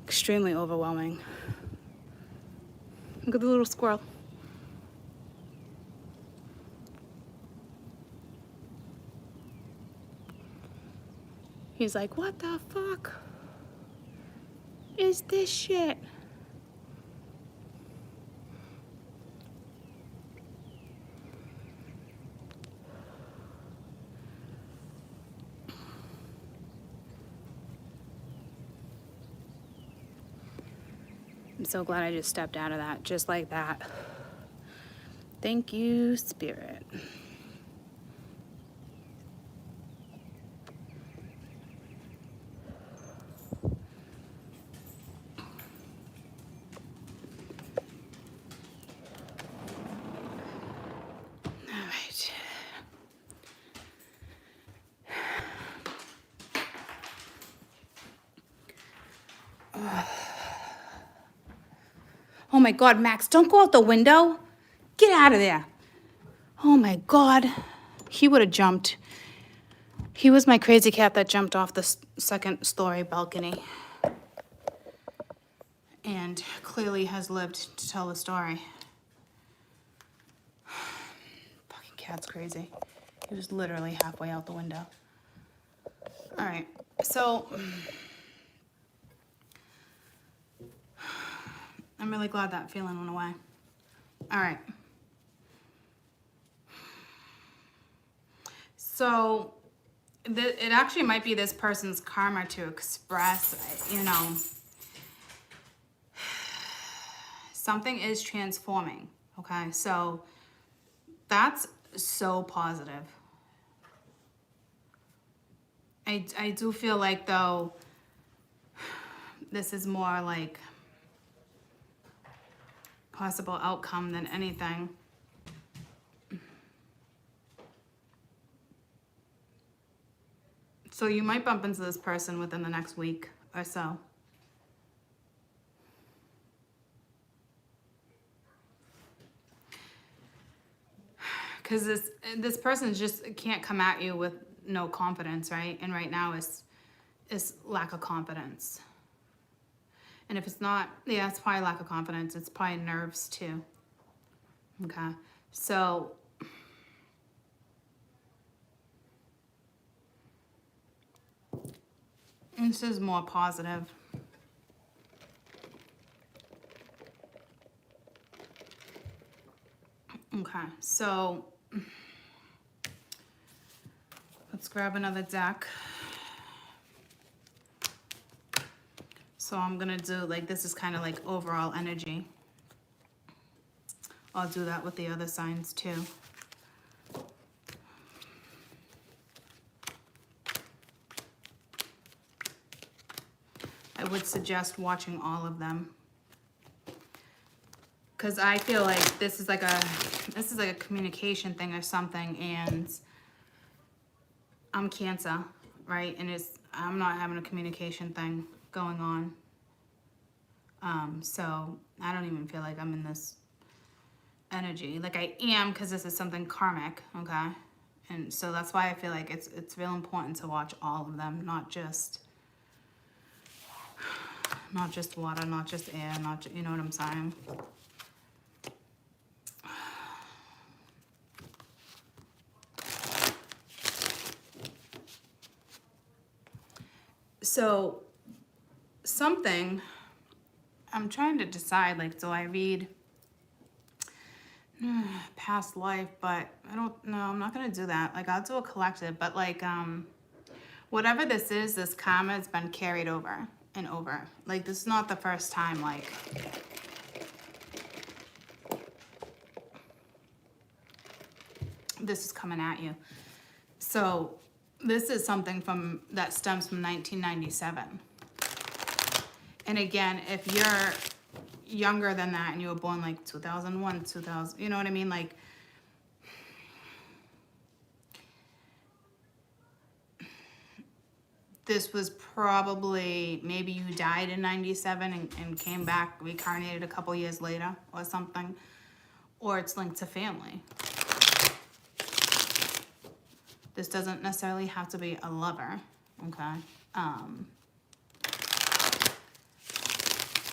extremely overwhelming. Look at the little squirrel. He's like, what the fuck is this shit? I'm so glad I just stepped out of that, just like that. Thank you, Spirit. All right. Oh my God, Max, don't go out the window. Get out of there. Oh my God. He would have jumped. He was my crazy cat that jumped off the second story balcony. And clearly has lived to tell the story. Fucking cat's crazy. He was literally halfway out the window. All right, so I'm really glad that feeling went away. All right. So it actually might be this person's karma to express, you know, something is transforming, okay? So that's so positive. I do feel like, though, this is more like possible outcome than anything. So you might bump into this person within the next week or so. Because this person just can't come at you with no confidence, right? And right now is lack of confidence. And if it's not, yeah, it's probably lack of confidence. It's probably nerves too. Okay, so this is more positive. Okay, so let's grab another deck. So I'm gonna do, like, this is kind of like overall energy. I'll do that with the other signs too. I would suggest watching all of them, because I feel like this is like a communication thing or something, and I'm Cancer, right? And I'm not having a communication thing going on. So I don't even feel like I'm in this energy. Like I am, because this is something karmic, okay? And so that's why I feel like it's real important to watch all of them, not just water, not just air, you know what I'm saying? So something, I'm trying to decide, like, do I read past life? But I don't know, I'm not gonna do that. Like, I'll do a collective, but like, whatever this is, this karma has been carried over and over. Like, this is not the first time, like, this is coming at you. So this is something that stems from 1997. And again, if you're younger than that and you were born like 2001, 2000, you know what I mean? Like, this was probably, maybe you died in 97 and came back, reincarnated a couple years later or something. Or it's linked to family. This doesn't necessarily have to be a lover, okay?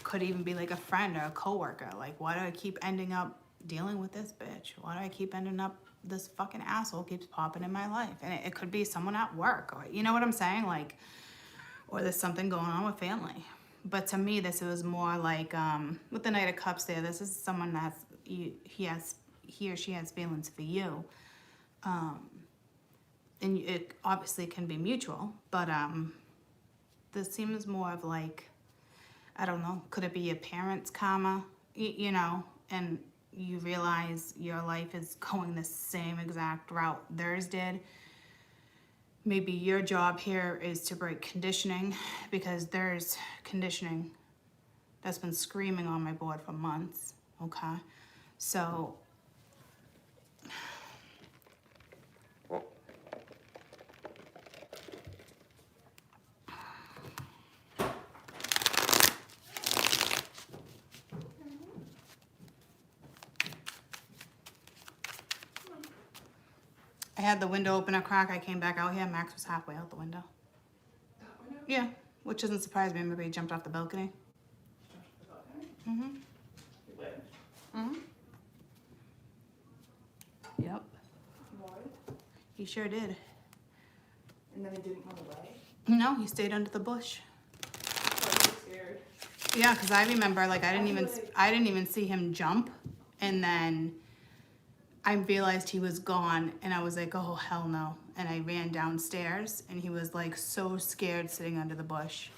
Could even be like a friend or a coworker. Like, why do I keep ending up dealing with this bitch? Why do I keep ending up, this fucking asshole keeps popping in my life? And it could be someone at work, or you know what I'm saying? Like, or there's something going on with family. But to me, this was more like, with the Knight of Cups there, this is someone that's, he or she has feelings for you. And it obviously can be mutual, but this seems more of like, I don't know, could it be your parents' karma, you know, and you realize your life is going the same exact route theirs did. Maybe your job here is to break conditioning, because there's conditioning that's been screaming on my board for months, okay? So I had the window open a crack. I came back out here. Max was halfway out the window. That window? Yeah, which doesn't surprise me. Maybe he jumped off the balcony. Mm-hmm. You lived? Mm-hmm. Yep. What? He sure did. And then it didn't run away? No, he stayed under the bush. I was scared. Yeah, because I remember, like, I didn't even see him jump, and then I realized he was gone, and I was like, oh, hell no. And I ran downstairs, and he was, like, so scared sitting under the bush.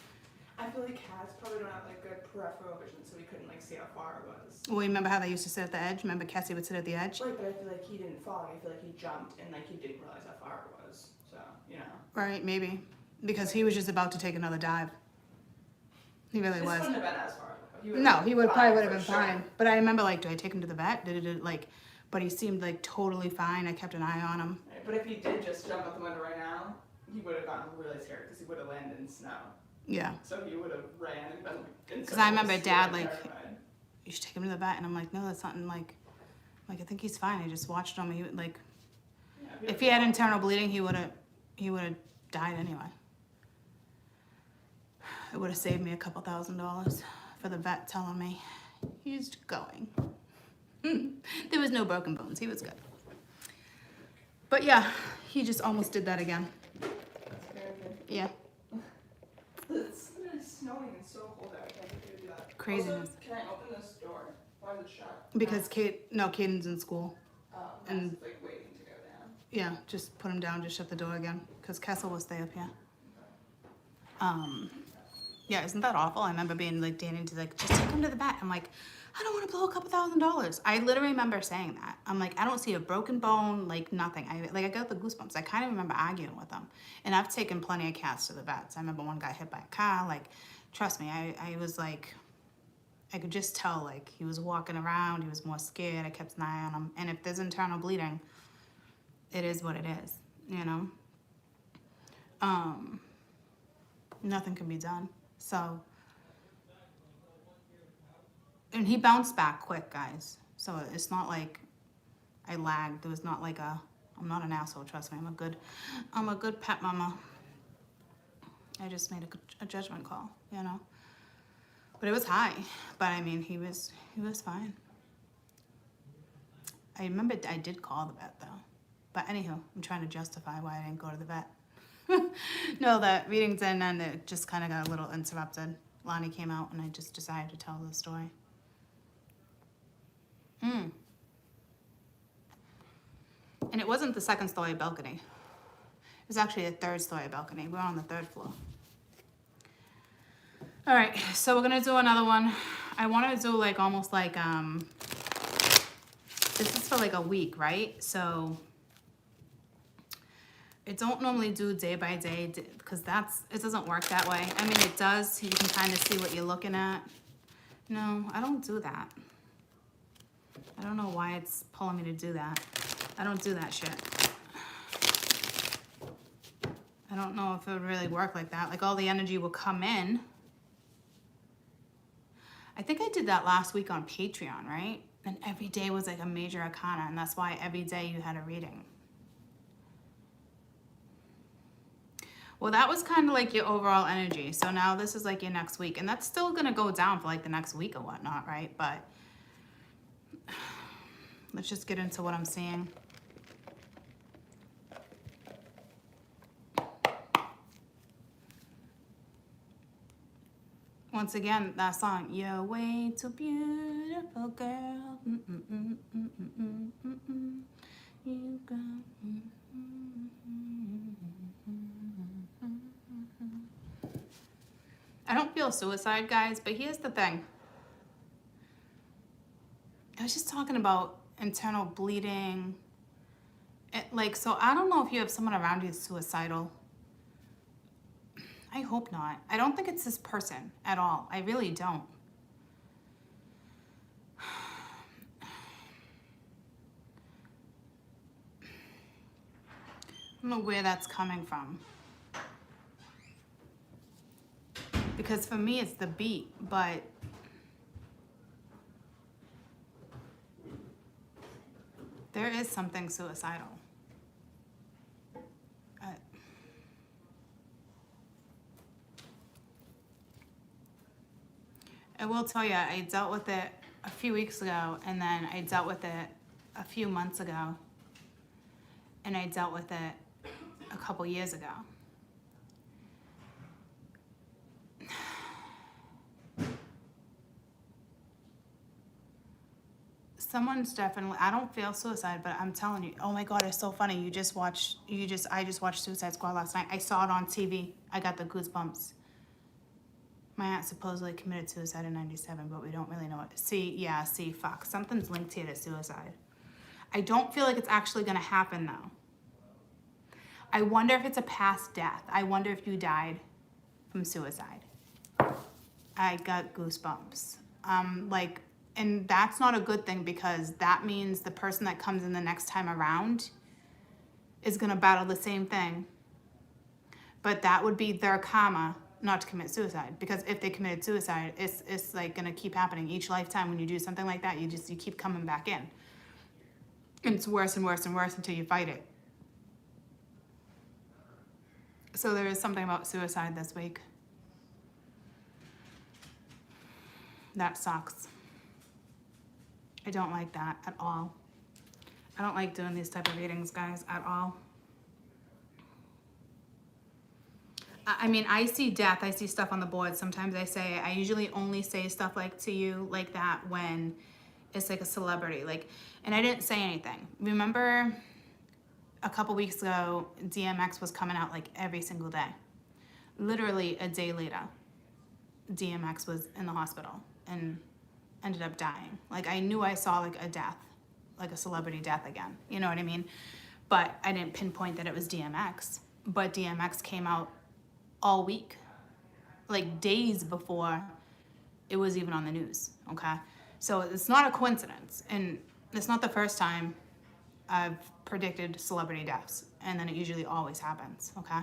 I feel like cats probably don't have like good peripheral vision, so we couldn't like see how far it was. Well, remember how they used to sit at the edge? Remember Cassie would sit at the edge? Right, but I feel like he didn't fall. I feel like he jumped and like he didn't realize how far it was. So, you know. Right, maybe. Because he was just about to take another dive. He really This was. wouldn't have been as far. No, he would probably would have been for sure. fine. But I remember, like, do I take him to the vet? But he seemed, like, totally fine. I kept an eye on him. Right, but if he did just jump out the window right now, he would have gotten really scared because he would have landed in snow. Yeah. So he would have ran and been in Because I remember circles, Dad, really like, terrified. you should take him to the vet. And I'm like, no, that's nothing, like, I think he's fine. I just watched him. He would, like, Yeah, if he had internal bleeding, he would have died anyway. It would have saved me a couple $1,000 for the vet telling me he's going. There was no broken bones. He was good. But yeah, he just almost did that again. That's very good. Yeah. It's snowing and so cold out. I can't believe you do that. Craziness. Also, can I open this door? Why is it shut? Because Caden's in school. And it's like waiting to go down. Yeah, just put him down, just shut the door again. Because Kessel will stay up here. Yeah, isn't that awful? I remember being like, Danny to like, just take him to the vet. I'm like, I don't want to blow a couple $1,000s. I literally remember saying that. I'm like, I don't see a broken bone, like nothing. I got the goosebumps. I kind of remember arguing with them. And I've taken plenty of cats to the vets. I remember one got hit by a car. Like, trust me, I was like, I could just tell, like, he was walking around. He was more scared. I kept an eye on him. And if there's internal bleeding, it is what it is, you know? Nothing can be done. So, and he bounced back quick, guys. So it's not like I lagged. There was not like I'm not an asshole, trust me. I'm a good pet mama. I just made a judgment call, you know? But it was high. But I mean, he was fine. I remember I did call the vet though. But anywho, I'm trying to justify why I didn't go to the vet. No, the reading didn't end. It just kind of got a little interrupted. Lonnie came out and I just decided to tell the story. And it wasn't the second story balcony. It was actually a third story balcony. We're on the 3rd floor. All right, so we're gonna do another one. I want to do like almost like, this is for like a week, right? So I don't normally do day by day because it doesn't work that way. I mean, it does. You can kind of see what you're looking at. No, I don't do that. I don't know why it's pulling me to do that. I don't do that shit. I don't know if it would really work like that. Like all the energy will come in. I think I did that last week on Patreon, right? And every day was like a major arcana, and that's why every day you had a reading. Well, that was kind of like your overall energy. So now this is like your next week. And that's still going to go down for like the next week or whatnot, right? But let's just get into what I'm seeing. Once again, that song, you're way too beautiful, girl. You go. I don't feel suicide, guys, but here's the thing. I was just talking about internal bleeding. So I don't know if you have someone around you who's suicidal. I hope not. I don't think it's this person at all. I really don't. I don't know where that's coming from. Because for me, it's the beat, but there is something suicidal. I will tell you, I dealt with it a few weeks ago, and then I dealt with it a few months ago, and I dealt with it a couple years ago. Someone's definitely, I don't feel suicide, but I'm telling you, oh my God, it's so funny. I just watched Suicide Squad last night. I saw it on TV. I got the goosebumps. My aunt supposedly committed suicide in 97, but we don't really know it. See, fuck. Something's linked here to suicide. I don't feel like it's actually gonna happen though. I wonder if it's a past death. I wonder if you died from suicide. I got goosebumps. And that's not a good thing because that means the person that comes in the next time around is gonna battle the same thing. But that would be their karma not to commit suicide, because if they committed suicide, it's like gonna keep happening each lifetime. When you do something like that, you keep coming back in, and it's worse and worse and worse until you fight it. So there is something about suicide this week. That sucks. I don't like that at all. I don't like doing these type of readings, guys, at all. I mean, I see death, I see stuff on the board. Sometimes I usually only say stuff like to you like that when it's like a celebrity. And I didn't say anything. Remember a couple weeks ago, DMX was coming out like every single day. Literally a day later, DMX was in the hospital and ended up dying. I knew I saw like a death, like a celebrity death again. You know what I mean? But I didn't pinpoint that it was DMX. But DMX came out all week, like days before it was even on the news, okay? So it's not a coincidence, and it's not the first time I've predicted celebrity deaths, and then it usually always happens, okay?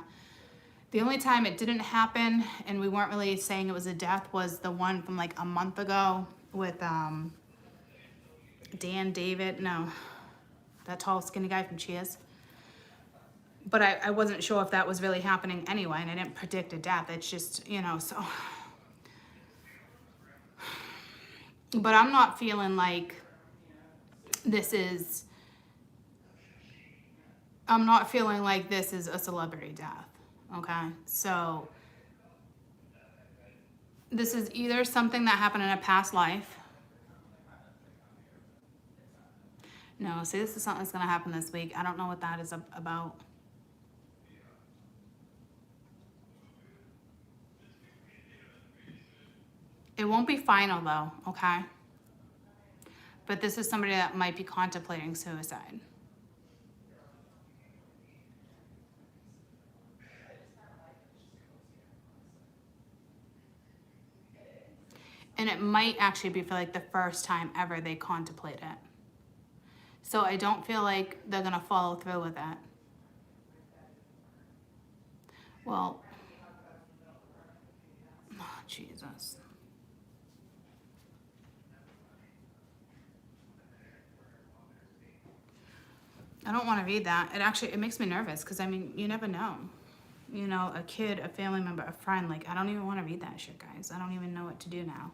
The only time it didn't happen, and we weren't really saying it was a death, was the one from like a month ago with Dan David, no, that tall skinny guy from Cheers. But I wasn't sure if that was really happening anyway, and I didn't predict a death. It's just, so. But I'm not feeling like this is a celebrity death, okay? So this is either something that happened in a past life. No, see, this is something that's going to happen this week. I don't know what that is about. It won't be final though, okay? But this is somebody that might be contemplating suicide. And it might actually be for like the first time ever they contemplate it. So I don't feel like they're gonna follow through with it. Well, oh, Jesus. I don't want to read that. It makes me nervous because, I mean, you never know. A kid, a family member, a friend. I don't even want to read that shit, guys. I don't even know what to do now.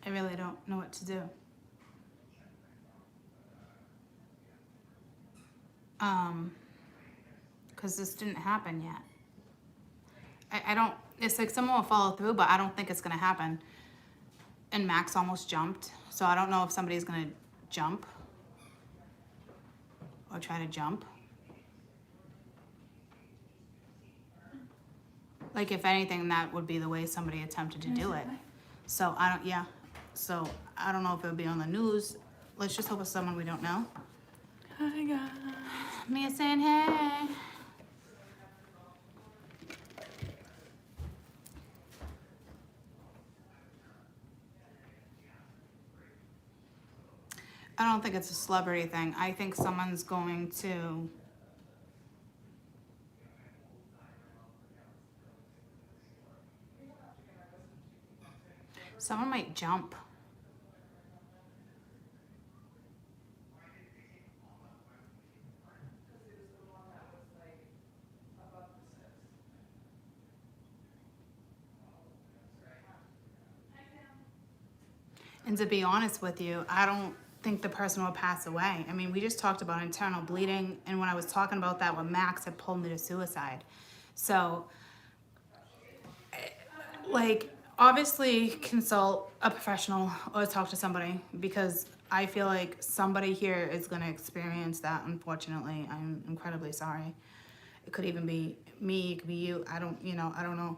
I really don't know what to do. Because this didn't happen yet. I don't, it's like someone will follow through, but I don't think it's going to happen. And Max almost jumped, so I don't know if somebody's going to jump or try to jump. If anything, that would be the way somebody attempted to do it. So I don't know if it would be on the news. Let's just hope it's someone we don't know. Hi guys. Mia saying hey. I don't think it's a celebrity thing. I think someone's going to someone might jump. And to be honest with you, I don't think the person will pass away. I mean, we just talked about internal bleeding, and when I was talking about that with Max, it pulled me to suicide. So like, obviously consult a professional or talk to somebody, because I feel like somebody here is going to experience that, unfortunately. I'm incredibly sorry. It could even be me, it could be you. I don't know.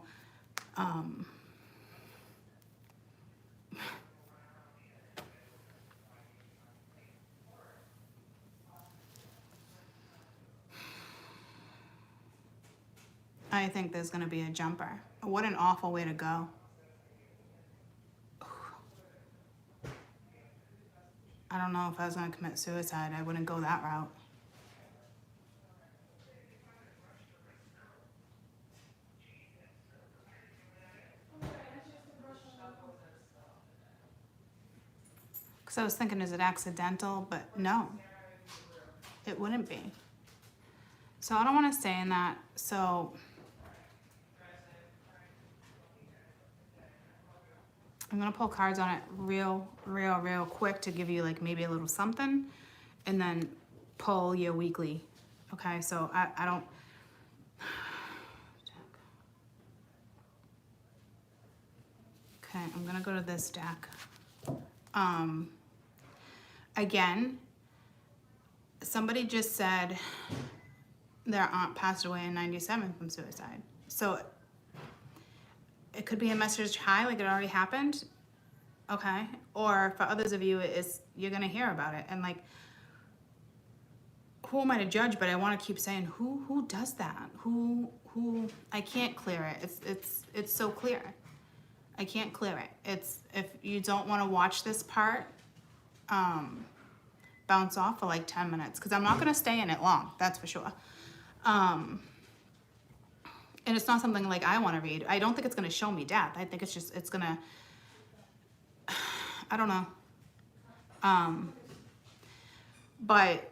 I think there's going to be a jumper. What an awful way to go. I don't know if I was going to commit suicide. I wouldn't go that route. Because I was thinking, is it accidental? But no, it wouldn't be. So I don't want to stay in that. So I'm going to pull cards on it real quick to give you like maybe a little something, and then pull your weekly. Okay, so I don't... Okay, I'm going to go to this deck. Again, somebody just said their aunt passed away in 97 from suicide. So it could be a message high, like it already happened. Okay. Or for others of you, you're going to hear about it. And like, who am I to judge? But I want to keep saying, who does that? Who, I can't clear it. It's so clear. I can't clear it. If you don't want to watch this part, bounce off for like 10 minutes, because I'm not going to stay in it long, that's for sure. And it's not something like I want to read. I don't think it's going to show me death. I think it's going to, I don't know. But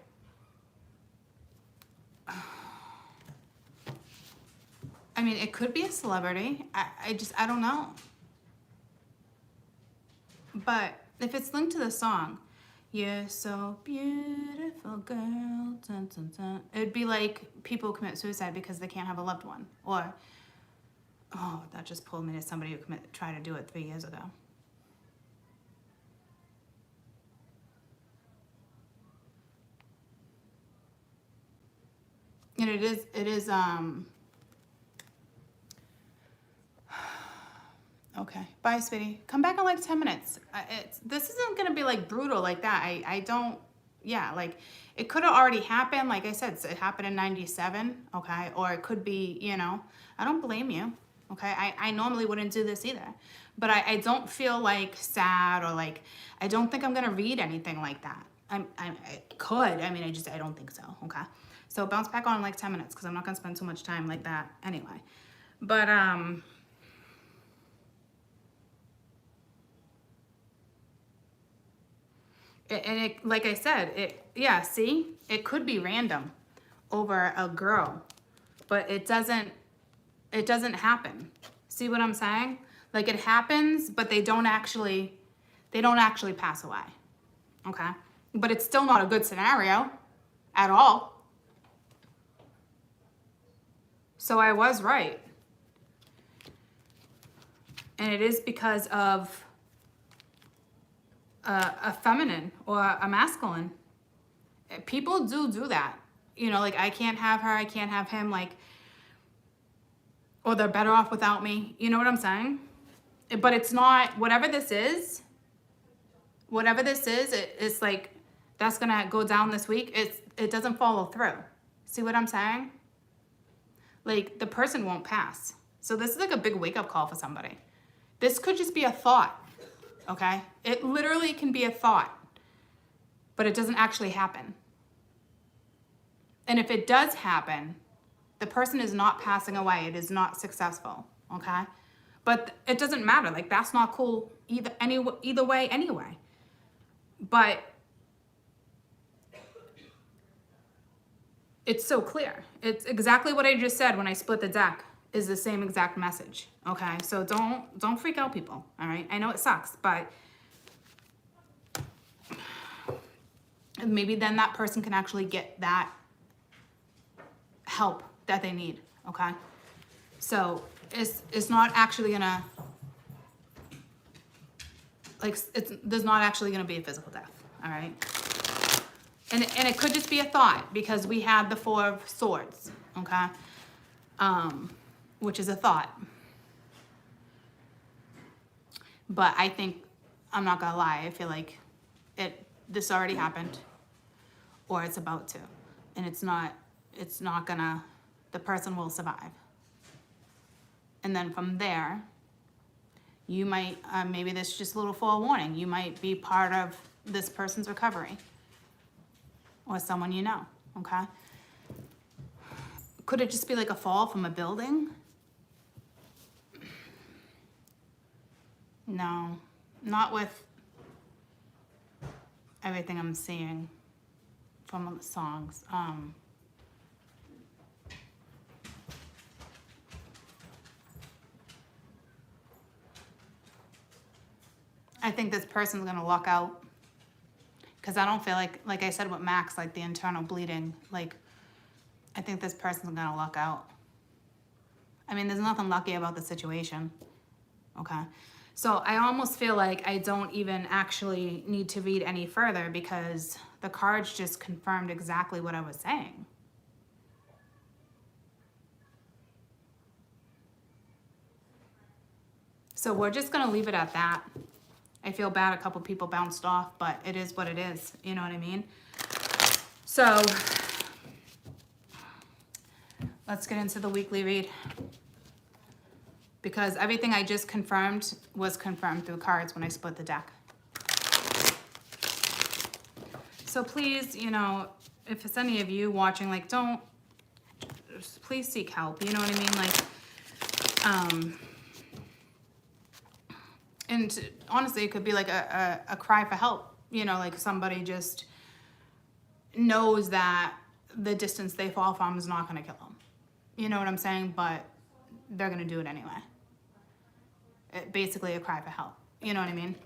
I mean, it could be a celebrity. I don't know. But if it's linked to the song, "You're so beautiful, girl," dun, dun, dun, it'd be like people who commit suicide because they can't have a loved one. Or, oh, that just pulled me to somebody who tried to do it 3 years ago. And it is, okay, bye, sweetie. Come back in like 10 minutes. This isn't going to be like brutal like that. I don't, yeah, like it could have already happened. Like I said, it happened in 97, okay? Or it could be, I don't blame you, okay? I normally wouldn't do this either. But I don't feel like sad, or like, I don't think I'm going to read anything like that. I could. I mean, I don't think so, okay? So bounce back on in like 10 minutes, because I'm not going to spend too much time like that anyway. But, like I said, yeah, see, it could be random over a girl, but it doesn't happen. See what I'm saying? Like it happens, but they don't actually pass away. Okay? But it's still not a good scenario at all. So I was right. And it is because of a feminine or a masculine. People do that. Like I can't have her, I can't have him, like, or they're better off without me. You know what I'm saying? But it's not, whatever this is, it's like, that's gonna go down this week. It doesn't follow through. See what I'm saying? Like the person won't pass. So this is like a big wake up call for somebody. This could just be a thought. Okay? It literally can be a thought, but it doesn't actually happen. And if it does happen, the person is not passing away. It is not successful. Okay? But it doesn't matter. Like that's not cool either way anyway. But it's so clear. It's exactly what I just said when I split the deck. Is the same exact message, okay? So don't freak out, people, all right? I know it sucks, but maybe then that person can actually get that help that they need, okay? So it's not actually gonna Like, there's not actually going to be a physical death, all right? And it could just be a thought, because we had the Four of Swords, okay? Which is a thought. But I think, I'm not gonna lie, I feel like this already happened, or it's about to. And it's not gonna, the person will survive. And then from there, you might, maybe this is just a little forewarning, you might be part of this person's recovery. Or someone you know, okay? Could it just be like a fall from a building? No, not with everything I'm seeing from the songs. I think this person's gonna luck out. Because I don't feel like I said with Max, like the internal bleeding, like, I think this person's gonna luck out. I mean, there's nothing lucky about the situation, okay? So I almost feel like I don't even actually need to read any further, because the cards just confirmed exactly what I was saying. So we're just gonna leave it at that. I feel bad a couple people bounced off, but it is what it is. You know what I mean? So let's get into the weekly read. Because everything I just confirmed was confirmed through cards when I split the deck. So please, you know, if it's any of you watching, like, please seek help. You know what I mean? Like, and honestly, it could be like a cry for help. You know, like somebody just knows that the distance they fall from is not going to kill them. You know what I'm saying? But they're going to do it anyway. Basically a cry for help. You know what I mean?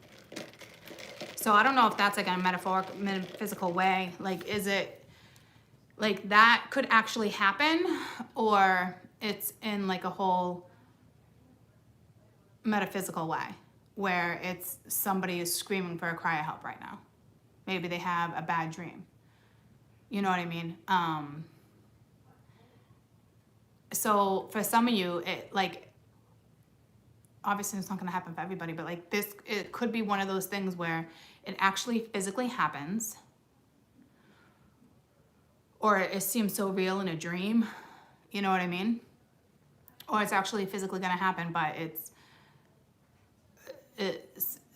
So I don't know if that's like a metaphysical way. Like, is it like that could actually happen, or it's in like a whole metaphysical way where it's somebody is screaming for a cry of help right now. Maybe they have a bad dream. You know what I mean? So for some of you, it like, obviously it's not gonna happen for everybody, but like this, it could be one of those things where it actually physically happens, or it seems so real in a dream. You know what I mean? Or it's actually physically gonna happen, but it's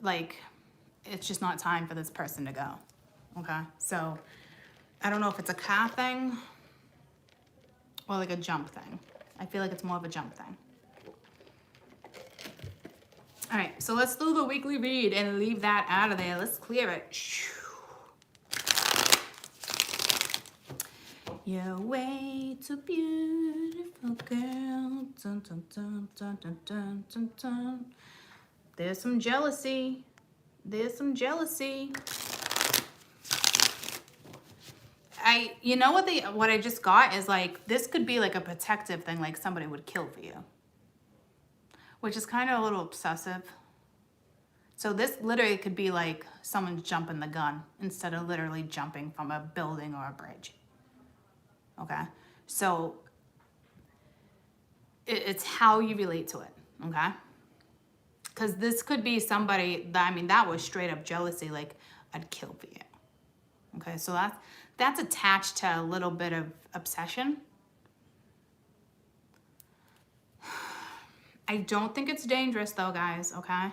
like, it's just not time for this person to go. Okay, so I don't know if it's a car thing or like a jump thing. I feel like it's more of a jump thing. All right, so let's do the weekly read and leave that out of there. Let's clear it. You're way too beautiful, girl. Dun, dun, dun, dun, dun, dun, dun, dun. There's some jealousy. There's some jealousy. You know what I just got is like, this could be like a protective thing, like somebody would kill for you. Which is kind of a little obsessive. So this literally could be like someone's jumping the gun instead of literally jumping from a building or a bridge. Okay? So it's how you relate to it. Okay? Because this could be somebody that, I mean, that was straight up jealousy, like, I'd kill for you. Okay, so that's attached to a little bit of obsession. I don't think it's dangerous though, guys, okay?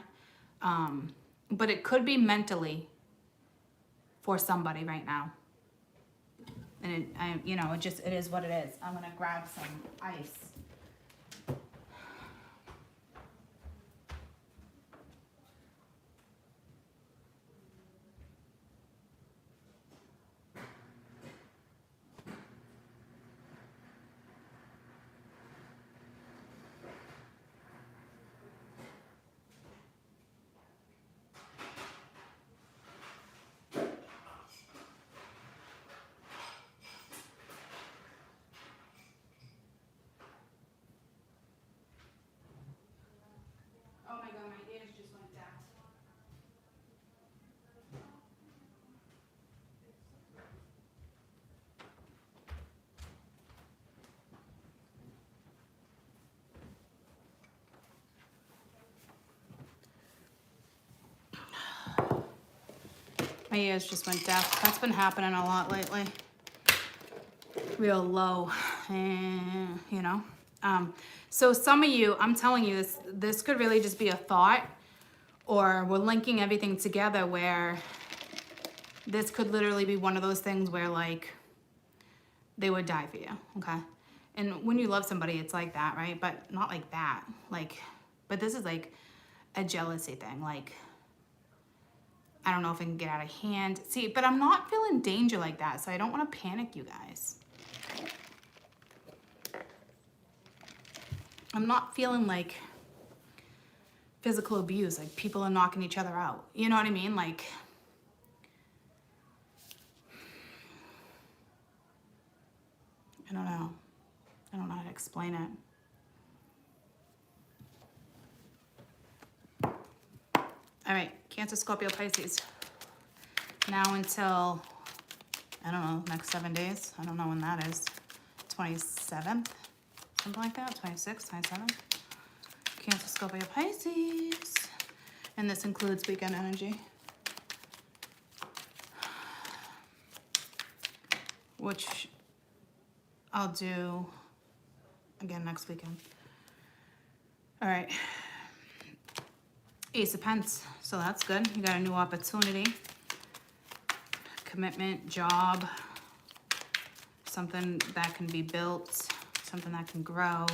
But it could be mentally for somebody right now. And it is what it is. I'm gonna grab some ice. My ears just went deaf. That's been happening a lot lately. Real low, you know. So some of you, I'm telling you, this could really just be a thought, or we're linking everything together where this could literally be one of those things where like they would die for you, okay? And when you love somebody, it's like that, right? But not like that. Like, but this is like a jealousy thing. Like, I don't know if it can get out of hand. See, but I'm not feeling danger like that, so I don't want to panic you guys. I'm not feeling like physical abuse, like people are knocking each other out. You know what I mean? Like, I don't know. I don't know how to explain it. All right, Cancer, Scorpio, Pisces. Now until, I don't know, next 7 days. I don't know when that is. 27th, something like that, 26th, 27th. Cancer, Scorpio, Pisces. And this includes weekend energy. Which I'll do again next weekend. All right. Ace of Pence, so that's good. You got a new opportunity. Commitment, job, something that can be built, something that can grow.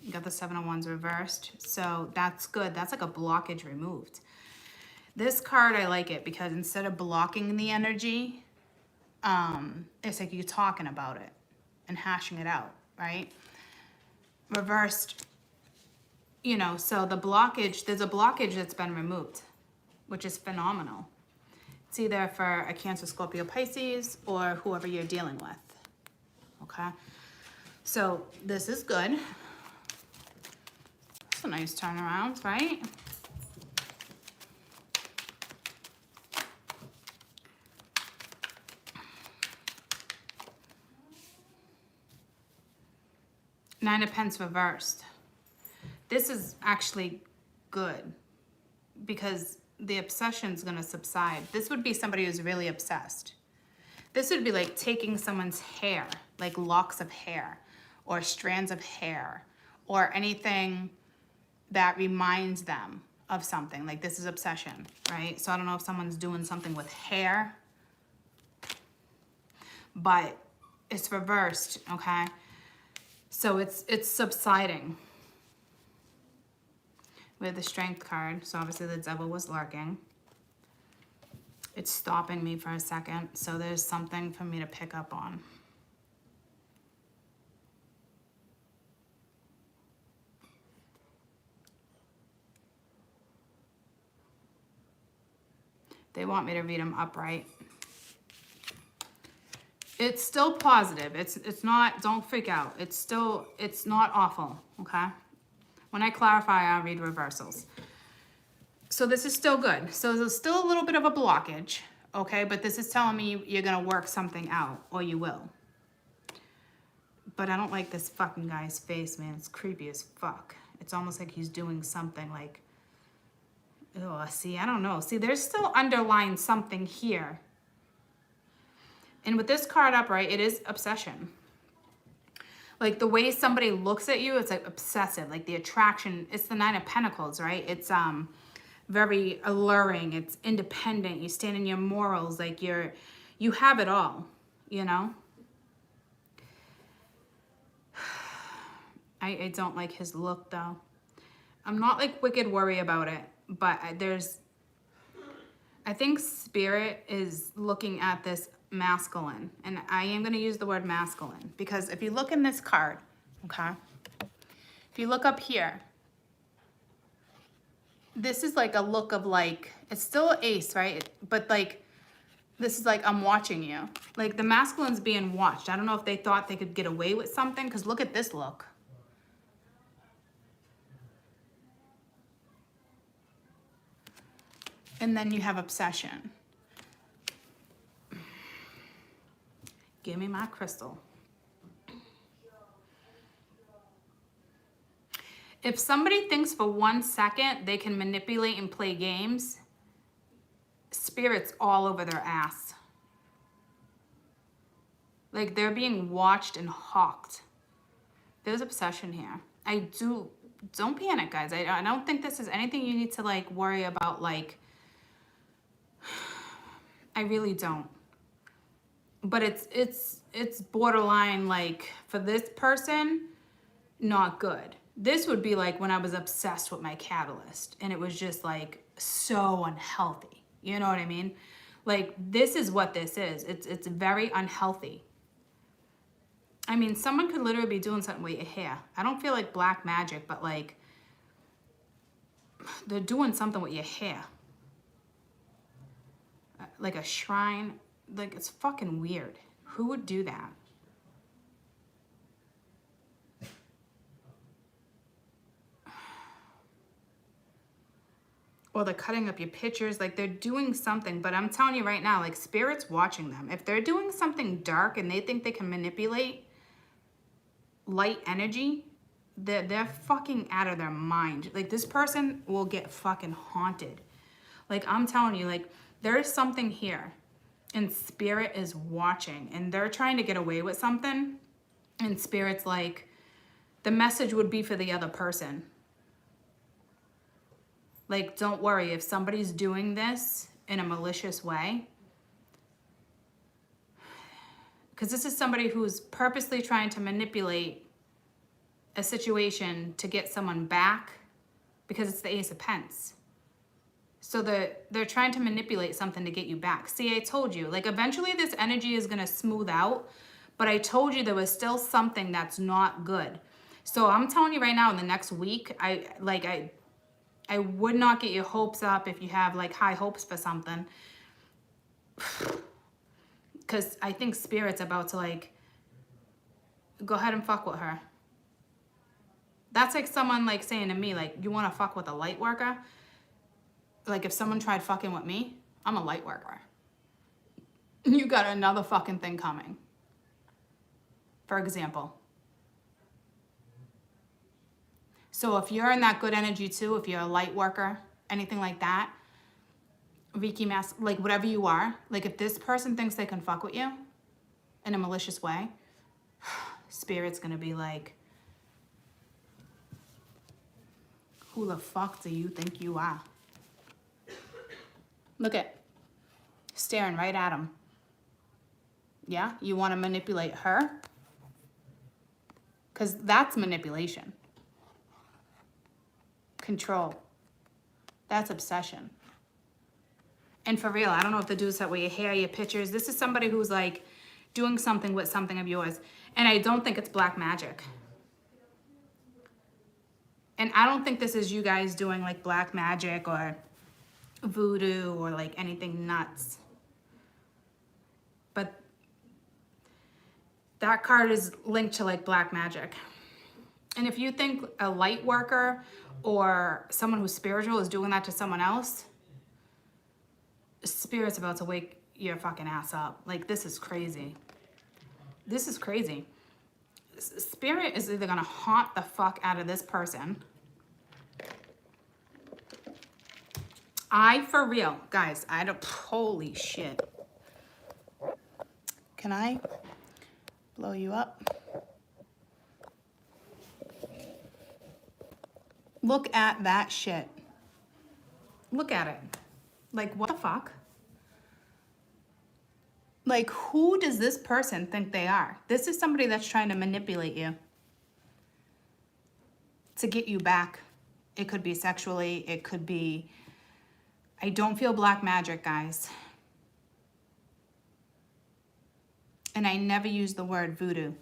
You got the Seven of Wands reversed, so that's good. That's like a blockage removed. This card, I like it because instead of blocking the energy, it's like you're talking about it and hashing it out, right? Reversed, you know, so the blockage, there's a blockage that's been removed, which is phenomenal. It's either for a Cancer, Scorpio, Pisces, or whoever you're dealing with, okay? So this is good. It's a nice turnaround, right? Nine of Pence reversed. This is actually good because the obsession's gonna subside. This would be somebody who's really obsessed. This would be like taking someone's hair, like locks of hair or strands of hair or anything that reminds them of something. Like this is obsession, right? So I don't know if someone's doing something with hair, but it's reversed, okay? So it's subsiding. We have the Strength card, so obviously the devil was lurking. It's stopping me for a second, so there's something for me to pick up on. They want me to read them upright. It's still positive. It's not, don't freak out. It's not awful, okay? When I clarify, I'll read reversals. So this is still good. So there's still a little bit of a blockage, okay? But this is telling me you're gonna work something out, or you will. But I don't like this fucking guy's face, man. It's creepy as fuck. It's almost like he's doing something like, oh, see, I don't know. See, there's still underlying something here. And with this card upright, it is obsession. Like the way somebody looks at you, it's like obsessive. Like the attraction, it's the Nine of Pentacles, right? It's very alluring. It's independent. You stand in your morals. Like you have it all, you know? I don't like his look though. I'm not like wicked worried about it, but I think Spirit is looking at this masculine, and I am going to use the word masculine because if you look in this card, okay, if you look up here, this is like a look of like, it's still ace, right? But like, this is like, I'm watching you. Like the masculine's being watched. I don't know if they thought they could get away with something because look at this look. And then you have obsession. Give me my crystal. If somebody thinks for 1 second they can manipulate and play games, spirits all over their ass. Like they're being watched and hawked. There's obsession here. Don't panic, guys. I don't think this is anything you need to like worry about. Like, I really don't. But it's borderline, like, for this person, not good. This would be like when I was obsessed with my catalyst and it was just like so unhealthy. You know what I mean? Like, this is what this is. It's very unhealthy. I mean, someone could literally be doing something with your hair. I don't feel like black magic, but like they're doing something with your hair. Like a shrine. Like, it's fucking weird. Who would do that? Or they're cutting up your pictures. Like, they're doing something. But I'm telling you right now, like, spirit's watching them. If they're doing something dark and they think they can manipulate light energy, they're fucking out of their mind. Like, this person will get fucking haunted. Like, I'm telling you, like, there is something here. And spirit is watching. And they're trying to get away with something. And spirit's like, the message would be for the other person. Like, don't worry, if somebody's doing this in a malicious way, because this is somebody who's purposely trying to manipulate a situation to get someone back, because it's the Ace of Pentacles. So they're trying to manipulate something to get you back. See, I told you, like, eventually this energy is going to smooth out, but I told you there was still something that's not good. So I'm telling you right now, in the next week, I would not get your hopes up if you have like high hopes for something. Because I think spirit's about to like, go ahead and fuck with her. That's like someone like saying to me, like, you want to fuck with a light worker? Like, if someone tried fucking with me, I'm a light worker. You got another fucking thing coming. For example. So if you're in that good energy too, if you're a light worker, anything like that, Reiki master, like whatever you are, like if this person thinks they can fuck with you in a malicious way, spirit's gonna be like, who the fuck do you think you are? Look at, staring right at him. Yeah, you want to manipulate her? Because that's manipulation. Control. That's obsession. And for real, I don't know if the dudes that way your hair, your pictures. This is somebody who's like doing something with something of yours. And I don't think it's black magic. And I don't think this is you guys doing like black magic or voodoo or like anything nuts. But that card is linked to like black magic. And if you think a light worker or someone who's spiritual is doing that to someone else, spirit's about to wake your fucking ass up. Like, this is crazy. This is crazy. Spirit is either gonna haunt the fuck out of this person. For real, guys, I don't, holy shit. Can I blow you up? Look at that shit. Look at it. Like, what the fuck? Like, who does this person think they are? This is somebody that's trying to manipulate you to get you back. It could be sexually. It could be... I don't feel black magic, guys. And I never use the word voodoo.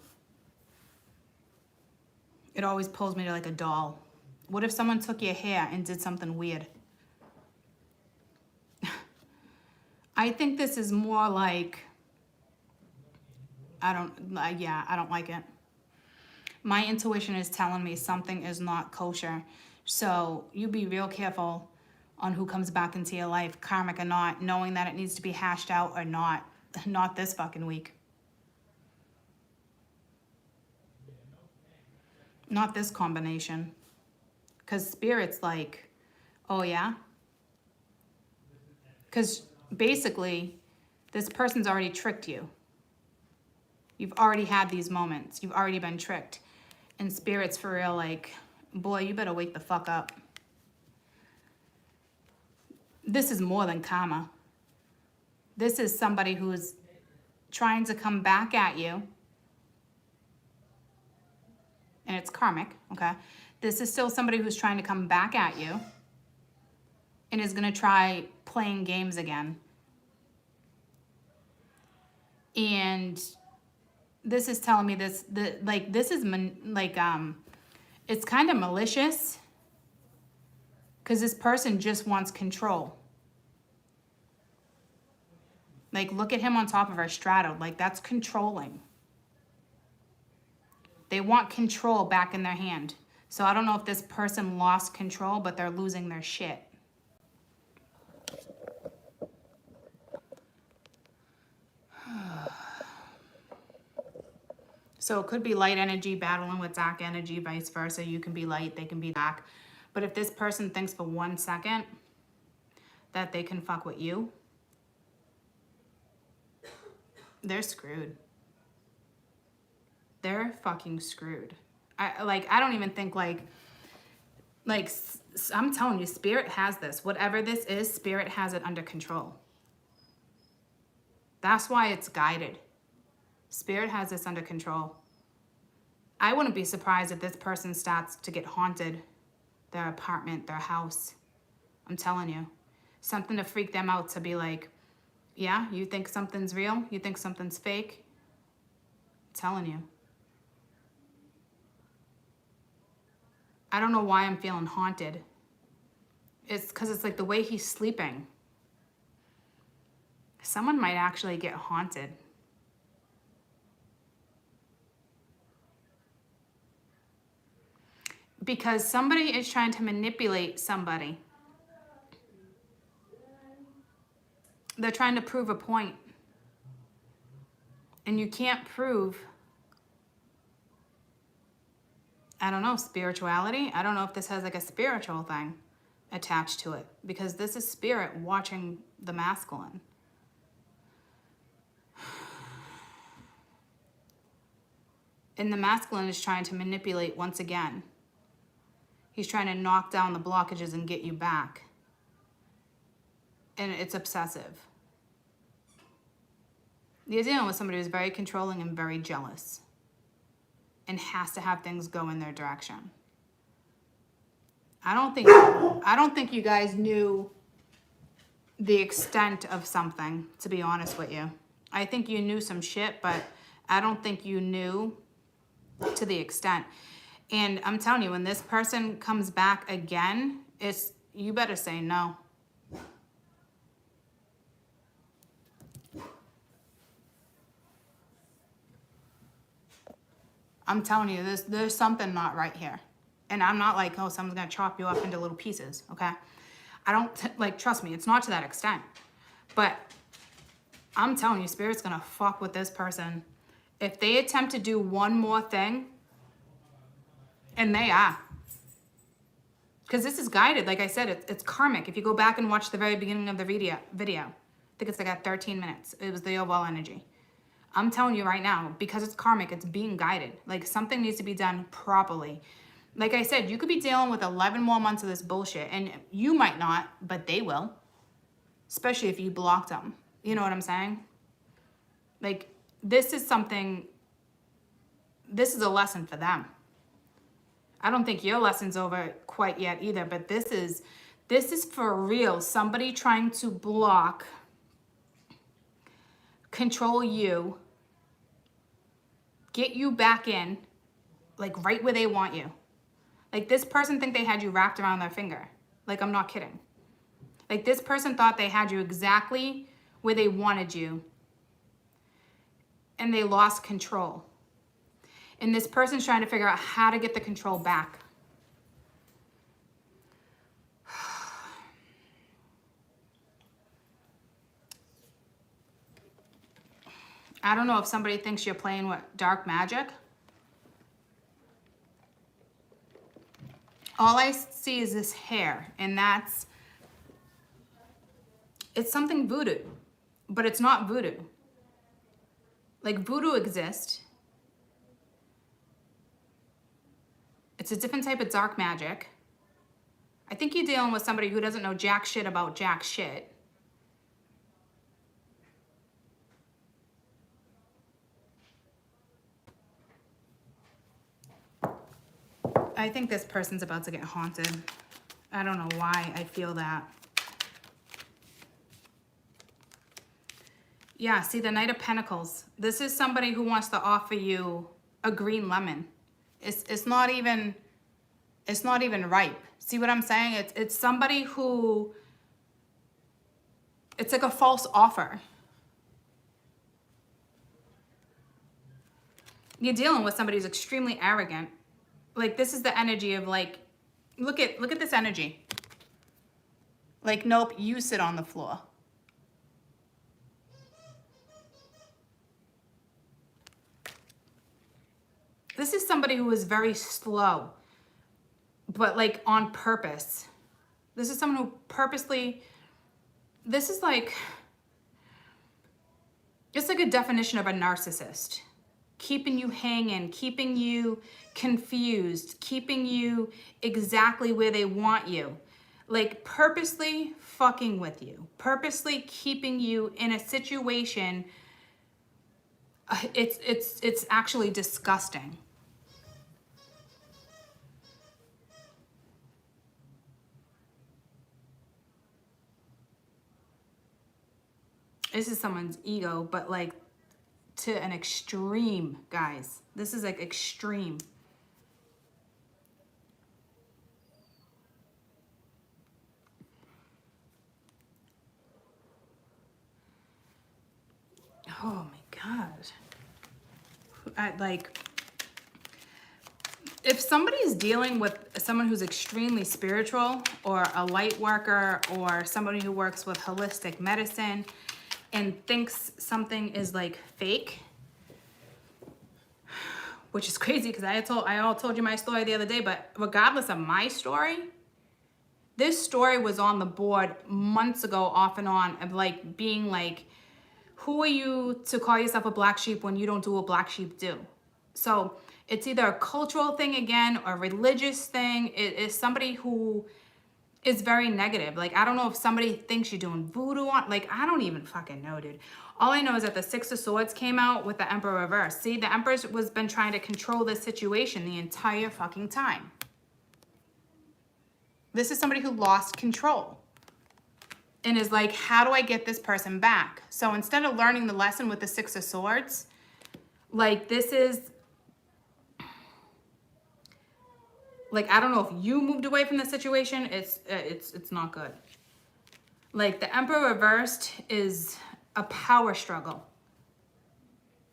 It always pulls me to like a doll. What if someone took your hair and did something weird? I think this is more like... I don't like it. My intuition is telling me something is not kosher. So you be real careful on who comes back into your life, karmic or not, knowing that it needs to be hashed out or not. Not this fucking week. Not this combination. Because spirit's like, oh yeah? Because basically, this person's already tricked you. You've already had these moments. You've already been tricked. And Spirit's for real like, boy, you better wake the fuck up. This is more than karma. This is somebody who's trying to come back at you. And it's karmic, okay? This is still somebody who's trying to come back at you and is going to try playing games again. And this is telling me this, this is it's kind of malicious because this person just wants control. Like, look at him on top of her straddled. Like, that's controlling. They want control back in their hand. So I don't know if this person lost control, but they're losing their shit. So it could be light energy battling with dark energy, vice versa. You can be light, they can be dark. But if this person thinks for 1 second that they can fuck with you, they're screwed. They're fucking screwed. I don't even think like I'm telling you, Spirit has this. Whatever this is, Spirit has it under control. That's why it's guided. Spirit has this under control. I wouldn't be surprised if this person starts to get haunted. Their apartment, their house. I'm telling you. Something to freak them out, to be like, yeah, you think something's real? You think something's fake? I'm telling you. I don't know why I'm feeling haunted. It's because it's like the way he's sleeping. Someone might actually get haunted. Because somebody is trying to manipulate somebody. They're trying to prove a point. And you can't prove, I don't know, spirituality. I don't know if this has like a spiritual thing attached to it. Because this is Spirit watching the masculine. And the masculine is trying to manipulate once again. He's trying to knock down the blockages and get you back. And it's obsessive. You're dealing with somebody who's very controlling and very jealous. And has to have things go in their direction. I don't think you guys knew the extent of something, to be honest with you. I think you knew some shit, but I don't think you knew to the extent. And I'm telling you, when this person comes back again, you better say no. I'm telling you, there's something not right here. And I'm not like, oh, someone's going to chop you up into little pieces, okay? I don't, trust me, it's not to that extent. But I'm telling you, Spirit's going to fuck with this person. If they attempt to do one more thing, and they are. Because this is guided. Like I said, it's karmic. If you go back and watch the very beginning of the video, I think it's like at 13 minutes. It was the overall energy. I'm telling you right now, because it's karmic, it's being guided. Like, something needs to be done properly. Like I said, you could be dealing with 11 more months of this bullshit. And you might not, but they will. Especially if you blocked them. You know what I'm saying? Like, this is something, this is a lesson for them. I don't think your lesson's over quite yet either, but this is for real. Somebody trying to block, control you, get you back in, like right where they want you. Like, this person think they had you wrapped around their finger. Like, I'm not kidding. Like, this person thought they had you exactly where they wanted you, and they lost control. And this person's trying to figure out how to get the control back. I don't know if somebody thinks you're playing with dark magic. All I see is this hair, and that's It's something voodoo, but it's not voodoo. Like voodoo exists. It's a different type of dark magic. I think you're dealing with somebody who doesn't know jack shit about jack shit. I think this person's about to get haunted. I don't know why I feel that. Yeah, see the Knight of Pentacles. This is somebody who wants to offer you a green lemon. It's not even ripe. See what I'm saying? It's somebody who, it's like a false offer. You're dealing with somebody who's extremely arrogant. Like this is the energy of like, look at this energy. Like, nope, you sit on the floor. This is somebody who is very slow, but like on purpose. This is someone who purposely, this is like, it's like a definition of a narcissist. Keeping you hanging, keeping you confused, keeping you exactly where they want you. Like purposely fucking with you, purposely keeping you in a situation. It's actually disgusting. This is someone's ego, but like to an extreme, guys. This is like extreme. Oh my God. Like, if somebody's dealing with someone who's extremely spiritual or a light worker or somebody who works with holistic medicine and thinks something is like fake, which is crazy because I told you my story the other day, but regardless of my story, this story was on the board months ago off and on of like being like, who are you to call yourself a black sheep when you don't do what black sheep do? So it's either a cultural thing again or a religious thing. It is somebody who is very negative. Like, I don't know if somebody thinks you're doing voodoo on, like, I don't even fucking know, dude. All I know is that the Six of Swords came out with the Emperor reversed. See, the Empress was been trying to control this situation the entire fucking time. This is somebody who lost control and is like, how do I get this person back? So instead of learning the lesson with the Six of Swords, like this is, like, I don't know if you moved away from the situation. It's not good. Like the Emperor reversed is a power struggle.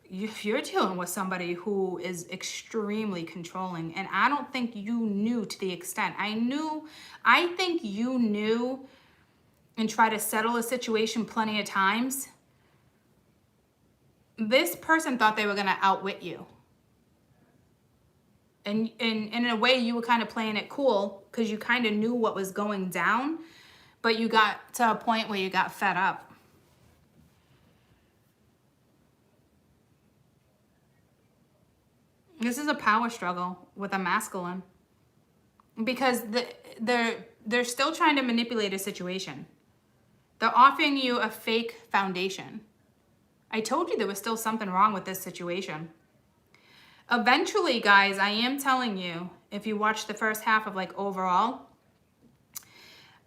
You're dealing with somebody who is extremely controlling, and I don't think you knew to the extent. I think you knew and tried to settle a situation plenty of times. This person thought they were gonna outwit you. And in a way, you were kind of playing it cool because you kind of knew what was going down, but you got to a point where you got fed up. This is a power struggle with a masculine because they're still trying to manipulate a situation. They're offering you a fake foundation. I told you there was still something wrong with this situation. Eventually, guys, I am telling you, if you watch the first half of like overall,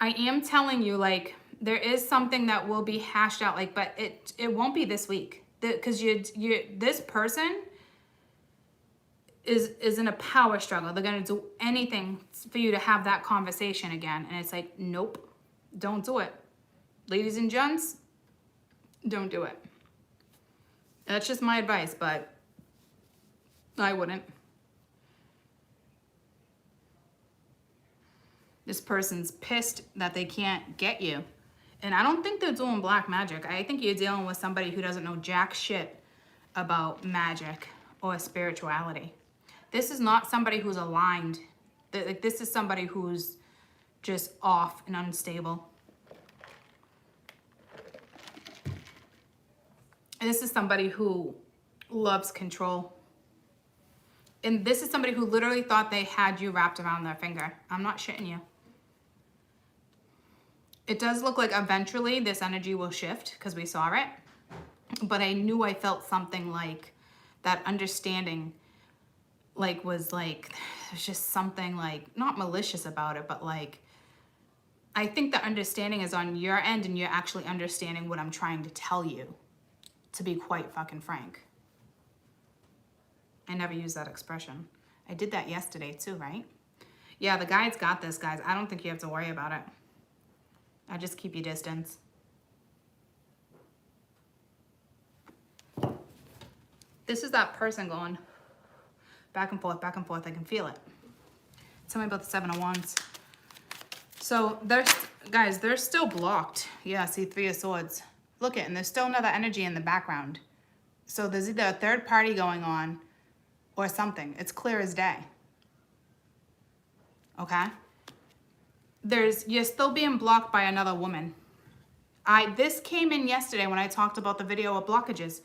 I am telling you like there is something that will be hashed out, like, but it won't be this week because this person is in a power struggle. They're gonna do anything for you to have that conversation again, and it's like, nope, don't do it, ladies and gents, don't do it. That's just my advice, but I wouldn't. This person's pissed that they can't get you. And I don't think they're doing black magic. I think you're dealing with somebody who doesn't know jack shit about magic or spirituality. This is not somebody who's aligned. Like, this is somebody who's just off and unstable. This is somebody who loves control. And this is somebody who literally thought they had you wrapped around their finger. I'm not shitting you. It does look like eventually this energy will shift because we saw it. But I knew I felt something like that understanding, like was like, there's just something like, not malicious about it, but like, I think the understanding is on your end and you're actually understanding what I'm trying to tell you, to be quite fucking frank. I never use that expression. I did that yesterday too, right? Yeah, the guides got this, guys. I don't think you have to worry about it. I just keep your distance. This is that person going back and forth, back and forth. I can feel it. Tell me about the Seven of Wands. So there's, guys, they're still blocked. Yeah, see, Three of Swords. Look at, and there's still another energy in the background. So there's either a third party going on or something. It's clear as day. Okay? You're still being blocked by another woman. This came in yesterday when I talked about the video of blockages.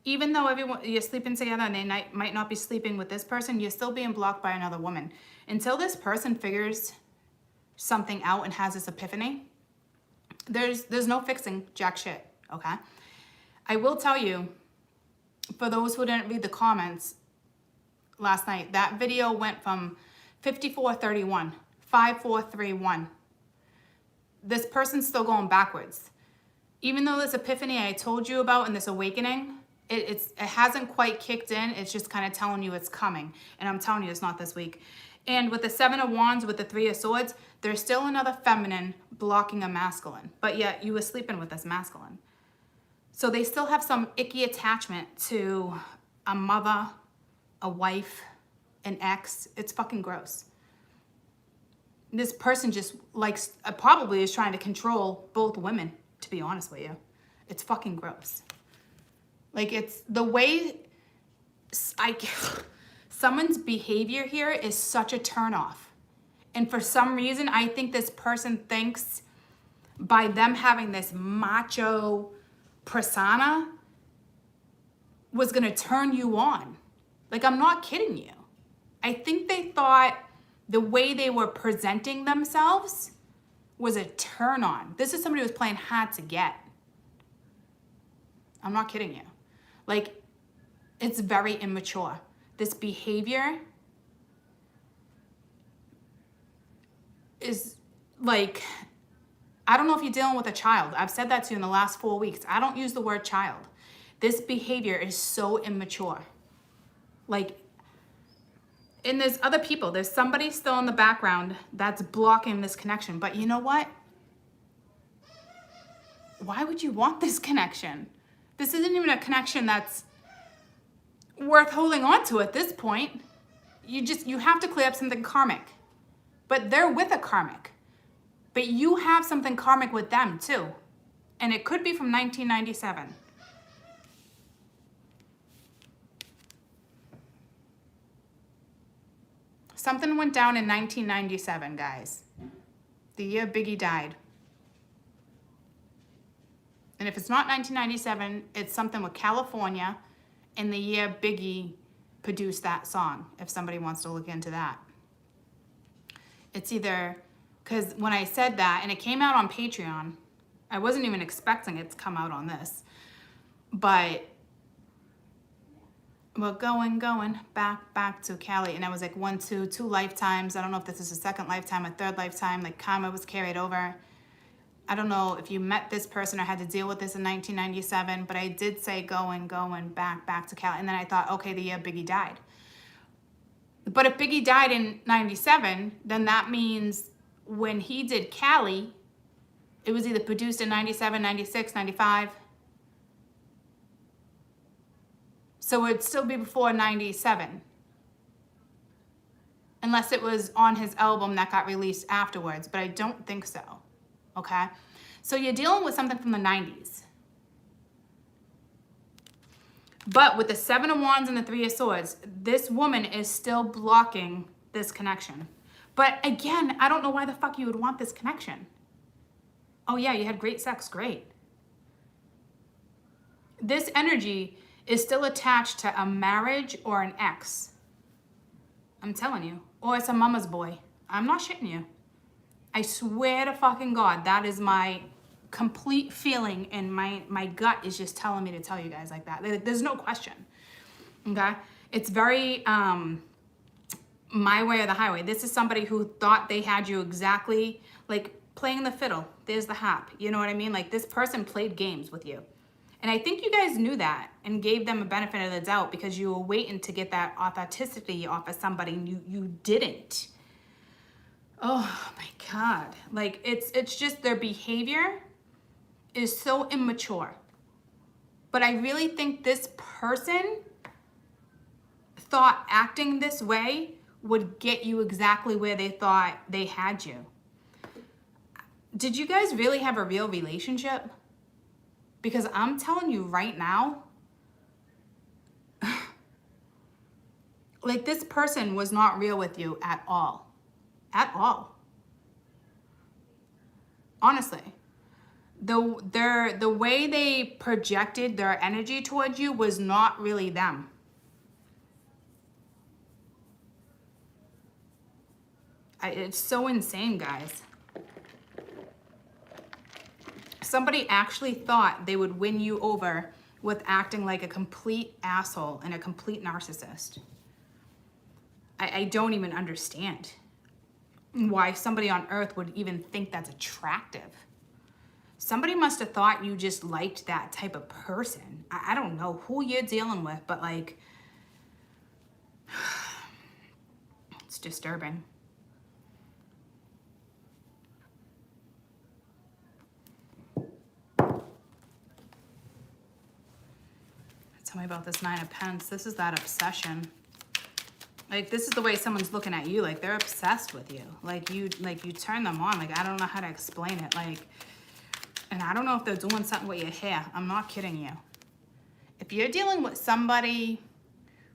Even though you're sleeping together and they might not be sleeping with this person, you're still being blocked by another woman. Until this person figures something out and has this epiphany, there's no fixing jack shit, okay? I will tell you, for those who didn't read the comments last night, that video went from 5431, 5431. This person's still going backwards. Even though this epiphany I told you about and this awakening, it hasn't quite kicked in. It's just kind of telling you it's coming. And I'm telling you it's not this week. And with the Seven of Wands, with the Three of Swords, there's still another feminine blocking a masculine. But yet you were sleeping with this masculine. So they still have some icky attachment to a mother, a wife, an ex. It's fucking gross. This person just likes, probably is trying to control both women, to be honest with you. It's fucking gross. Like, it's the way someone's behavior here is such a turnoff. And for some reason, I think this person thinks by them having this macho persona was going to turn you on. Like, I'm not kidding you. I think they thought the way they were presenting themselves was a turn on. This is somebody who was playing hard to get. I'm not kidding you. Like, it's very immature. This behavior is like, I don't know if you're dealing with a child. I've said that to you in the last 4 weeks. I don't use the word child. This behavior is so immature. Like, and there's other people. There's somebody still in the background that's blocking this connection. But you know what? Why would you want this connection? This isn't even a connection that's worth holding on to at this point. You have to clear up something karmic. But they're with a karmic. But you have something karmic with them too. And it could be from 1997. Something went down in 1997, guys. The year Biggie died. And if it's not 1997, it's something with California in the year Biggie produced that song, if somebody wants to look into that. It's either, because when I said that, and it came out on Patreon, I wasn't even expecting it to come out on this, but we're going back to Cali, and I was like 1, 2 lifetimes. I don't know if this is a second lifetime, a third lifetime, like karma was carried over. I don't know if you met this person or had to deal with this in 1997, but I did say going back to Cali. And then I thought, okay, the year Biggie died. But if Biggie died in 97, then that means when he did Cali, it was either produced in 97, 96, 95. So it'd still be before 97. Unless it was on his album that got released afterwards, but I don't think so. Okay, so you're dealing with something from the 90s. But with the Seven of Wands and the Three of Swords, this woman is still blocking this connection. But again, I don't know why the fuck you would want this connection. Oh yeah, you had great sex, great. This energy is still attached to a marriage or an ex. I'm telling you. Or it's a mama's boy. I'm not shitting you. I swear to fucking God, that is my complete feeling, and my gut is just telling me to tell you guys like that. There's no question. Okay? It's very my way or the highway. This is somebody who thought they had you exactly like playing the fiddle. There's the harp. You know what I mean? Like this person played games with you. And I think you guys knew that and gave them a benefit of the doubt because you were waiting to get that authenticity off of somebody and you didn't. Oh my God. Like it's just their behavior is so immature. But I really think this person thought acting this way would get you exactly where they thought they had you. Did you guys really have a real relationship? Because I'm telling you right now, like this person was not real with you at all. At all. Honestly. The way they projected their energy towards you was not really them. It's so insane, guys. Somebody actually thought they would win you over with acting like a complete asshole and a complete narcissist. I don't even understand why somebody on earth would even think that's attractive. Somebody must have thought you just liked that type of person. I don't know who you're dealing with, but like, it's disturbing. Tell me about this Nine of Pentacles. This is that obsession. Like this is the way someone's looking at you. Like they're obsessed with you. Like you turn them on. Like I don't know how to explain it. Like, and I don't know if they're doing something with your hair. I'm not kidding you. If you're dealing with somebody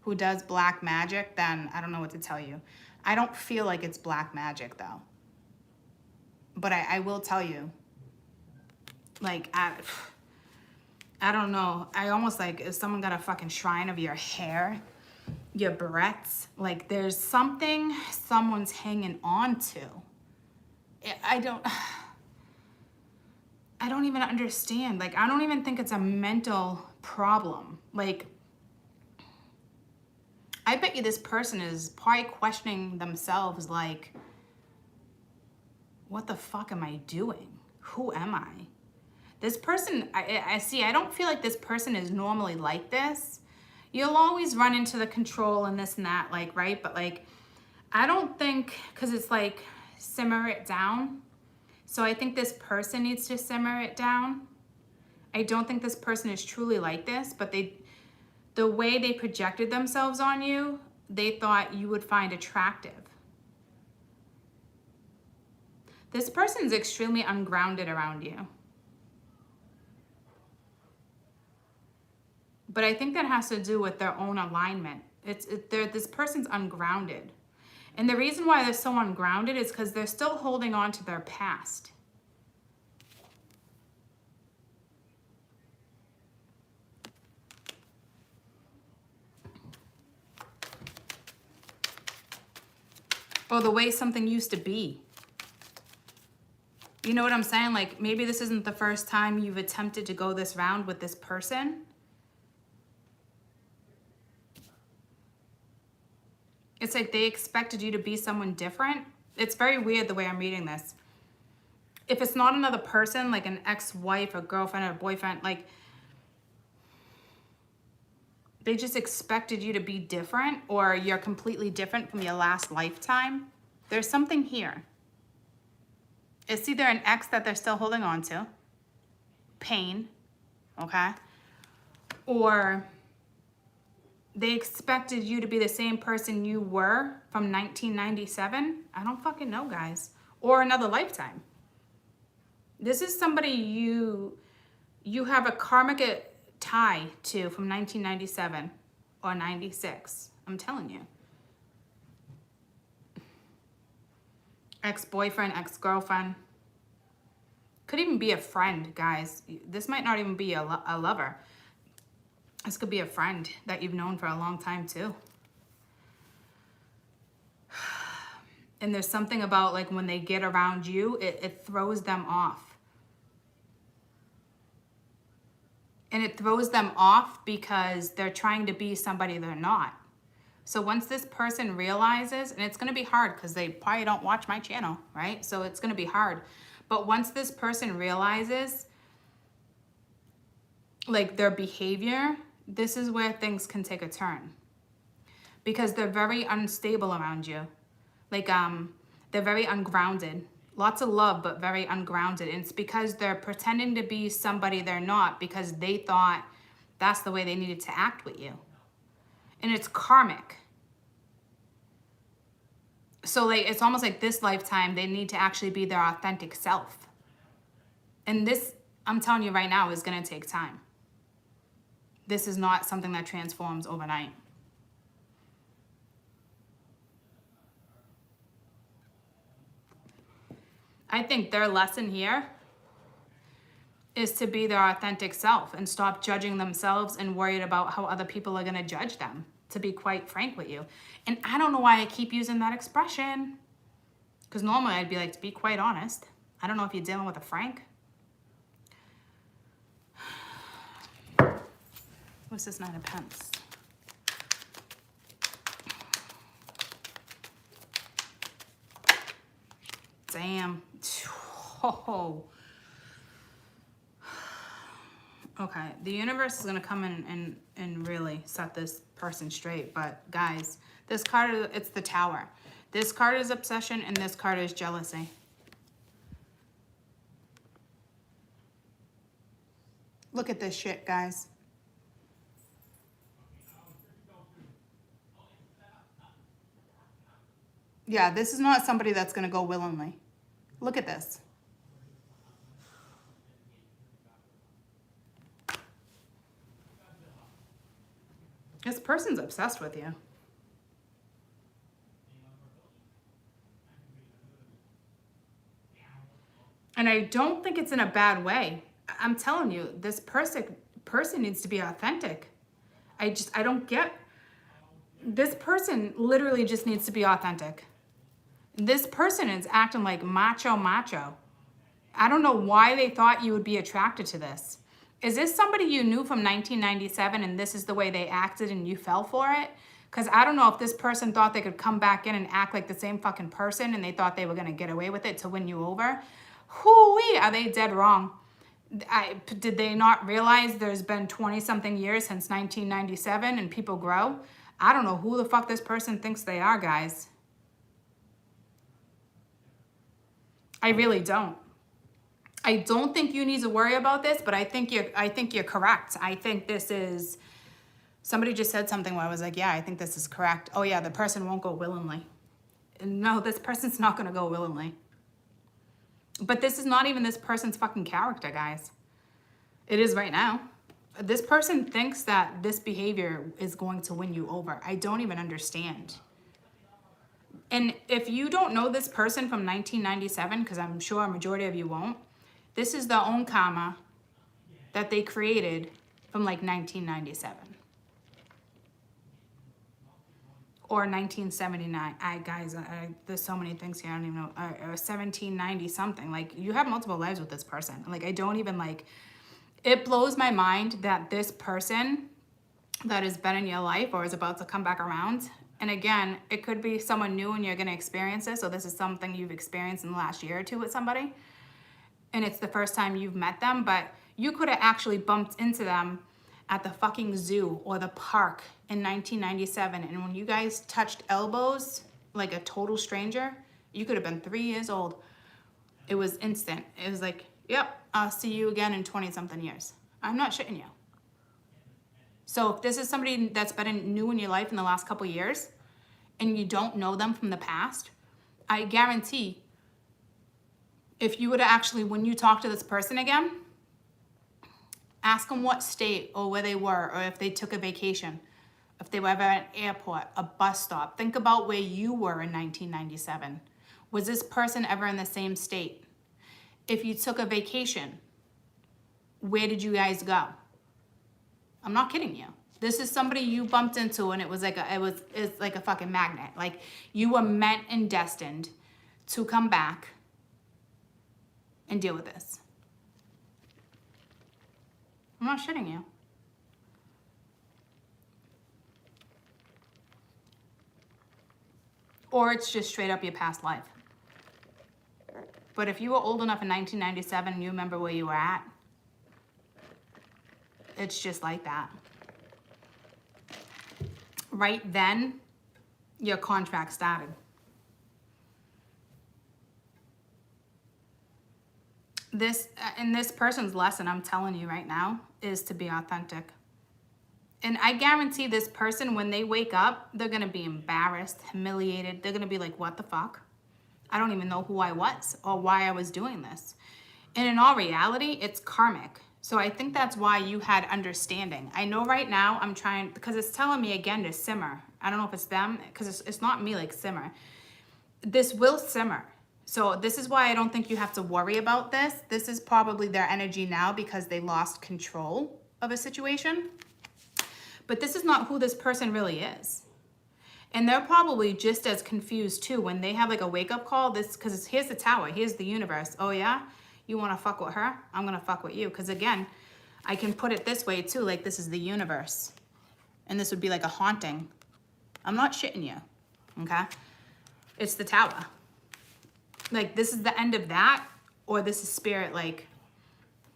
who does black magic, then I don't know what to tell you. I don't feel like it's black magic though. But I will tell you, like I don't know. I almost like if someone got a fucking shrine of your hair, your barrettes, like there's something someone's hanging on to. I don't even understand. Like, I don't even think it's a mental problem. Like, I bet you this person is probably questioning themselves like, what the fuck am I doing? Who am I? This person, I don't feel like this person is normally like this. You'll always run into the control and this and that, like, right? But like, I don't think, because it's like, simmer it down. So I think this person needs to simmer it down. I don't think this person is truly like this, but the way they projected themselves on you, they thought you would find attractive. This person's extremely ungrounded around you. But I think that has to do with their own alignment. This person's ungrounded. And the reason why they're so ungrounded is because they're still holding on to their past. Or the way something used to be. You know what I'm saying? Like, maybe this isn't the first time you've attempted to go this round with this person. It's like they expected you to be someone different. It's very weird the way I'm reading this. If it's not another person, like an ex-wife or girlfriend or boyfriend, like they just expected you to be different, or you're completely different from your last lifetime. There's something here. It's either an ex that they're still holding on to, pain, okay? Or they expected you to be the same person you were from 1997. I don't fucking know, guys. Or another lifetime. This is somebody you have a karmic tie to from 1997 or 96. I'm telling you. Ex-boyfriend, ex-girlfriend. Could even be a friend, guys. This might not even be a lover. This could be a friend that you've known for a long time too. And there's something about like when they get around you, it throws them off. And it throws them off because they're trying to be somebody they're not. So once this person realizes, and it's going to be hard because they probably don't watch my channel, right? So it's going to be hard. But once this person realizes like their behavior, this is where things can take a turn. Because they're very unstable around you. Like, they're very ungrounded. Lots of love, but very ungrounded. And it's because they're pretending to be somebody they're not because they thought that's the way they needed to act with you. And it's karmic. So like, it's almost like this lifetime, they need to actually be their authentic self. And this, I'm telling you right now, is going to take time. This is not something that transforms overnight. I think their lesson here is to be their authentic self and stop judging themselves and worried about how other people are going to judge them, to be quite frank with you. And I don't know why I keep using that expression, because normally I'd be like, to be quite honest. I don't know if you're dealing with a Frank. What's this Nine of Pence? Damn. Oh. Okay, the universe is gonna come in and really set this person straight. But guys, this card, it's the Tower. This card is obsession and this card is jealousy. Look at this shit, guys. Yeah, this is not somebody that's gonna go willingly. Look at this. This person's obsessed with you. And I don't think it's in a bad way. I'm telling you, this person needs to be authentic. I don't get, this person literally just needs to be authentic. This person is acting like macho. I don't know why they thought you would be attracted to this. Is this somebody you knew from 1997 and this is the way they acted and you fell for it? Because I don't know if this person thought they could come back in and act like the same fucking person and they thought they were going to get away with it to win you over. Hoo-wee, are they dead wrong? Did they not realize there's been 20-something years since 1997 and people grow? I don't know who the fuck this person thinks they are, guys. I really don't. I don't think you need to worry about this, but I think you're correct. I think this is, somebody just said something where I was like, yeah, I think this is correct. Oh yeah, the person won't go willingly. No, this person's not gonna go willingly. But this is not even this person's fucking character, guys. It is right now. This person thinks that this behavior is going to win you over. I don't even understand. And if you don't know this person from 1997, because I'm sure a majority of you won't, this is their own karma that they created from like 1997. Or 1979. Guys, there's so many things here, I don't even know. Or 1790 something. Like, you have multiple lives with this person. Like, I don't even like, it blows my mind that this person that has been in your life or is about to come back around. And again, it could be someone new and you're going to experience this. So this is something you've experienced in the last year or two with somebody. And it's the first time you've met them, but you could have actually bumped into them at the fucking zoo or the park in 1997. And when you guys touched elbows like a total stranger, you could have been 3 years old. It was instant. It was like, yep, I'll see you again in 20-something years. I'm not shitting you. So if this is somebody that's been new in your life in the last couple years and you don't know them from the past, I guarantee if you would actually, when you talk to this person again, ask them what state or where they were, or if they took a vacation, if they were ever at an airport, a bus stop. Think about where you were in 1997. Was this person ever in the same state? If you took a vacation, where did you guys go? I'm not kidding you. This is somebody you bumped into and it's like a fucking magnet. Like you were meant and destined to come back and deal with this. I'm not shitting you. Or it's just straight up your past life. But if you were old enough in 1997 and you remember where you were at, it's just like that. Right then, your contract started. And this person's lesson, I'm telling you right now, is to be authentic. And I guarantee this person, when they wake up, they're going to be embarrassed, humiliated. They're going to be like, what the fuck? I don't even know who I was or why I was doing this. And in all reality, it's karmic. So I think that's why you had understanding. I know right now I'm trying, because it's telling me again to simmer. I don't know if it's them, because it's not me, like simmer. This will simmer. So this is why I don't think you have to worry about this. This is probably their energy now because they lost control of a situation. But this is not who this person really is. And they're probably just as confused too when they have like a wake-up call. Because here's the tower, here's the universe. Oh yeah, you want to fuck with her? I'm going to fuck with you. Because again, I can put it this way too, like this is the universe. And this would be like a haunting. I'm not shitting you, okay? It's the tower. Like this is the end of that, or this is spirit like,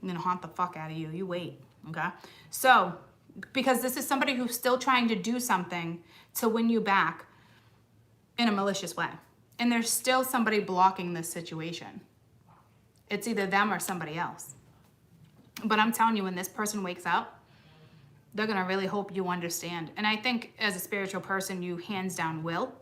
I'm going to haunt the fuck out of you. You wait, okay? So, because this is somebody who's still trying to do something to win you back in a malicious way. And there's still somebody blocking this situation. It's either them or somebody else. But I'm telling you, when this person wakes up, they're going to really hope you understand. And I think as a spiritual person, you hands down will.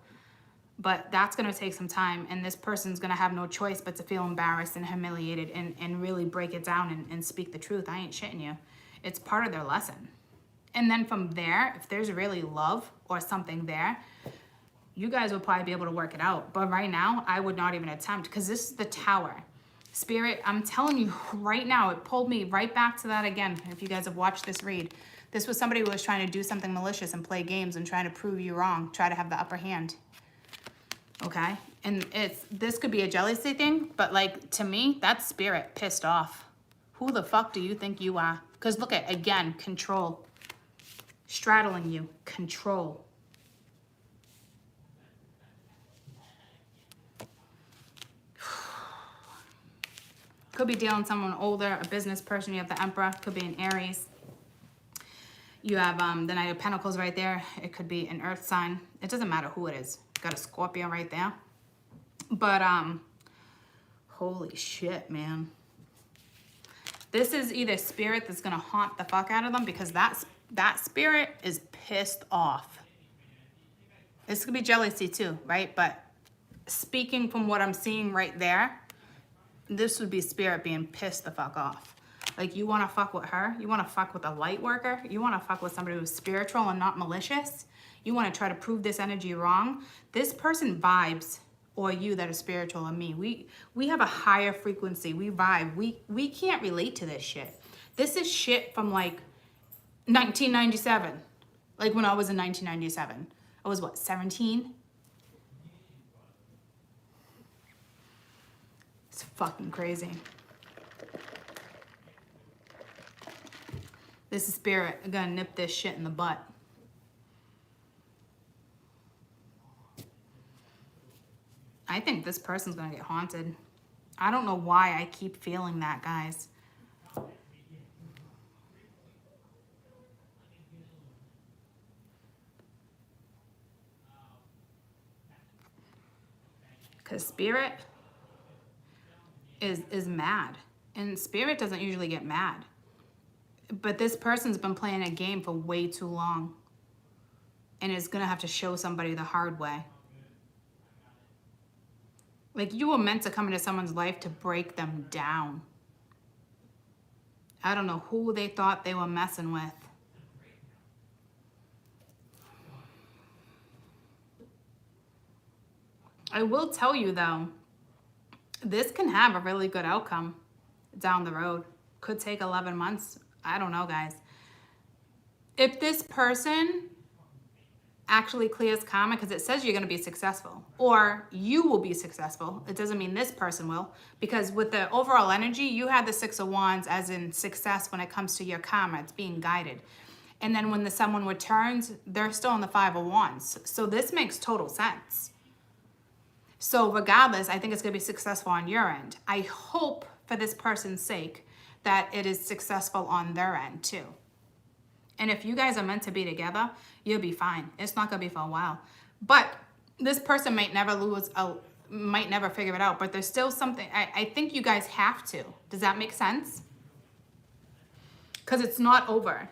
But that's going to take some time. And this person's going to have no choice but to feel embarrassed and humiliated and really break it down and speak the truth. I ain't shitting you. It's part of their lesson. And then from there, if there's really love or something there, you guys will probably be able to work it out. But right now, I would not even attempt, because this is the tower. Spirit, I'm telling you right now, it pulled me right back to that again. If you guys have watched this read, this was somebody who was trying to do something malicious and play games and trying to prove you wrong, try to have the upper hand. Okay? And this could be a jealousy thing, but like to me, that's spirit pissed off. Who the fuck do you think you are? Because look at, again, control. Straddling you, control. Could be dealing with someone older, a business person. You have the Emperor, could be an Aries. You have the Knight of Pentacles right there. It could be an earth sign. It doesn't matter who it is. Got a Scorpio right there. But holy shit, man. This is either spirit that's gonna haunt the fuck out of them, because that spirit is pissed off. This could be jealousy too, right? But speaking from what I'm seeing right there, this would be spirit being pissed the fuck off. Like, you want to fuck with her? You want to fuck with a light worker? You want to fuck with somebody who's spiritual and not malicious? You want to try to prove this energy wrong? This person vibes, or you that are spiritual, and me. We have a higher frequency. We vibe. We can't relate to this shit. This is shit from like 1997. Like when I was in 1997. I was what, 17? It's fucking crazy. This is spirit. I'm gonna nip this shit in the butt. I think this person's gonna get haunted. I don't know why I keep feeling that, guys. Because spirit is mad. And spirit doesn't usually get mad. But this person's been playing a game for way too long. And is going to have to show somebody the hard way. Like, you were meant to come into someone's life to break them down. I don't know who they thought they were messing with. I will tell you, though, this can have a really good outcome down the road. Could take 11 months. I don't know, guys. If this person actually clears karma, because it says you're going to be successful or you will be successful. It doesn't mean this person will, because with the overall energy, you had the Six of Wands as in success when it comes to your karma. It's being guided. And then when someone returns, they're still in the Five of Wands. So this makes total sense. So regardless, I think it's going to be successful on your end. I hope for this person's sake that it is successful on their end too. And if you guys are meant to be together, you'll be fine. It's not going to be for a while. But this person might never might never figure it out. But there's still something, I think you guys have to. Does that make sense? Because it's not over.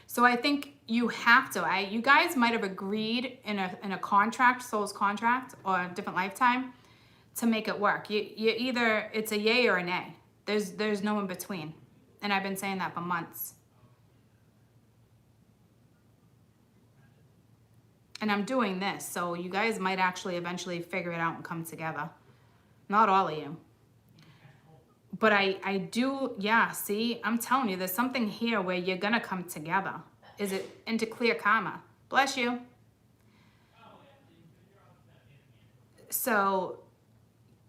So I think you have to. You guys might have agreed in a contract, soul's contract, or a different lifetime to make it work. You either, it's a yay or a nay. There's no in between. And I've been saying that for months. And I'm doing this, so you guys might actually eventually figure it out and come together. Not all of you. But I do, yeah, see, I'm telling you, there's something here where you're going to come together. Is it into clear karma? Bless you. So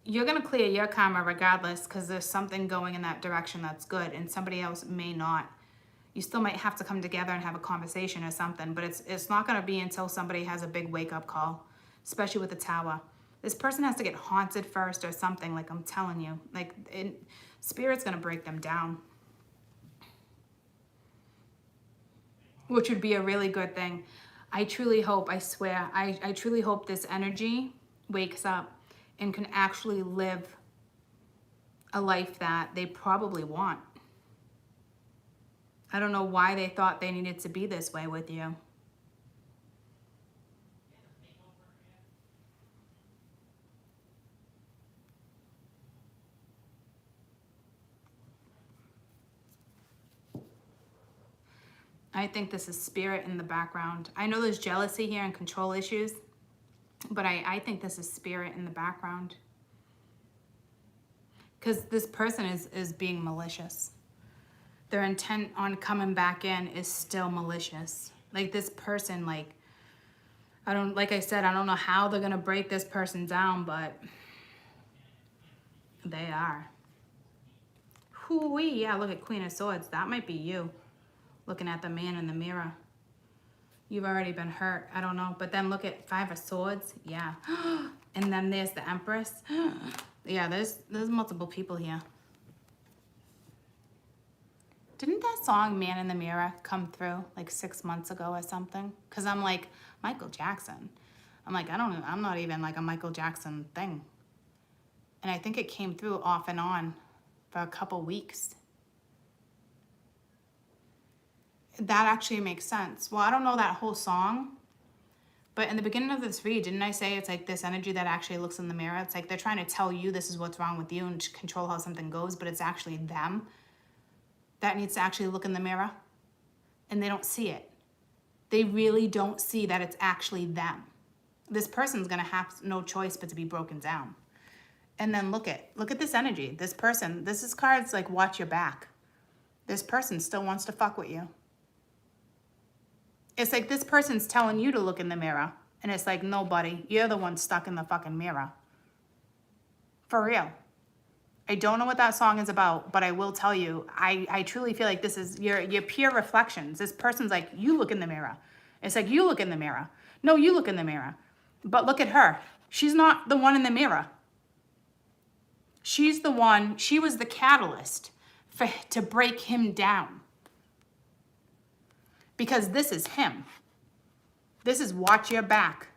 you're going to clear your karma regardless, because there's something going in that direction that's good, and somebody else may not. You still might have to come together and have a conversation or something, but it's not going to be until somebody has a big wake-up call, especially with the Tower. This person has to get haunted first or something, like I'm telling you. Like, Spirit's going to break them down, which would be a really good thing. I truly hope, I swear, I truly hope this energy wakes up and can actually live a life that they probably want. I don't know why they thought they needed to be this way with you. I think this is spirit in the background. I know there's jealousy here and control issues, but I think this is spirit in the background. Because this person is being malicious. Their intent on coming back in is still malicious. Like, this person, like I said, I don't know how they're gonna break this person down, but they are. Hoo-wee, yeah, look at Queen of Swords. That might be you, looking at the man in the mirror. You've already been hurt, I don't know. But then look at Five of Swords, yeah. And then there's the Empress. Yeah, there's multiple people here. Didn't that song Man in the Mirror come through like 6 months ago or something? Because I'm like, Michael Jackson. I'm like, I'm not even like a Michael Jackson thing. And I think it came through off and on for a couple weeks. That actually makes sense. Well, I don't know that whole song, but in the beginning of this read, didn't I say it's like this energy that actually looks in the mirror? It's like they're trying to tell you this is what's wrong with you and control how something goes, but it's actually them that needs to actually look in the mirror, and they don't see it. They really don't see that it's actually them. This person's gonna have no choice but to be broken down. And then look at this energy. This person, this is cards like watch your back. This person still wants to fuck with you. It's like this person's telling you to look in the mirror, and it's like, no, buddy, you're the one stuck in the fucking mirror. For real. I don't know what that song is about, but I will tell you, I truly feel like this is your pure reflections. This person's like, you look in the mirror. It's like, you look in the mirror. No, you look in the mirror. But look at her. She's not the one in the mirror. She's the one, she was the catalyst to break him down. Because this is him. This is watch your back.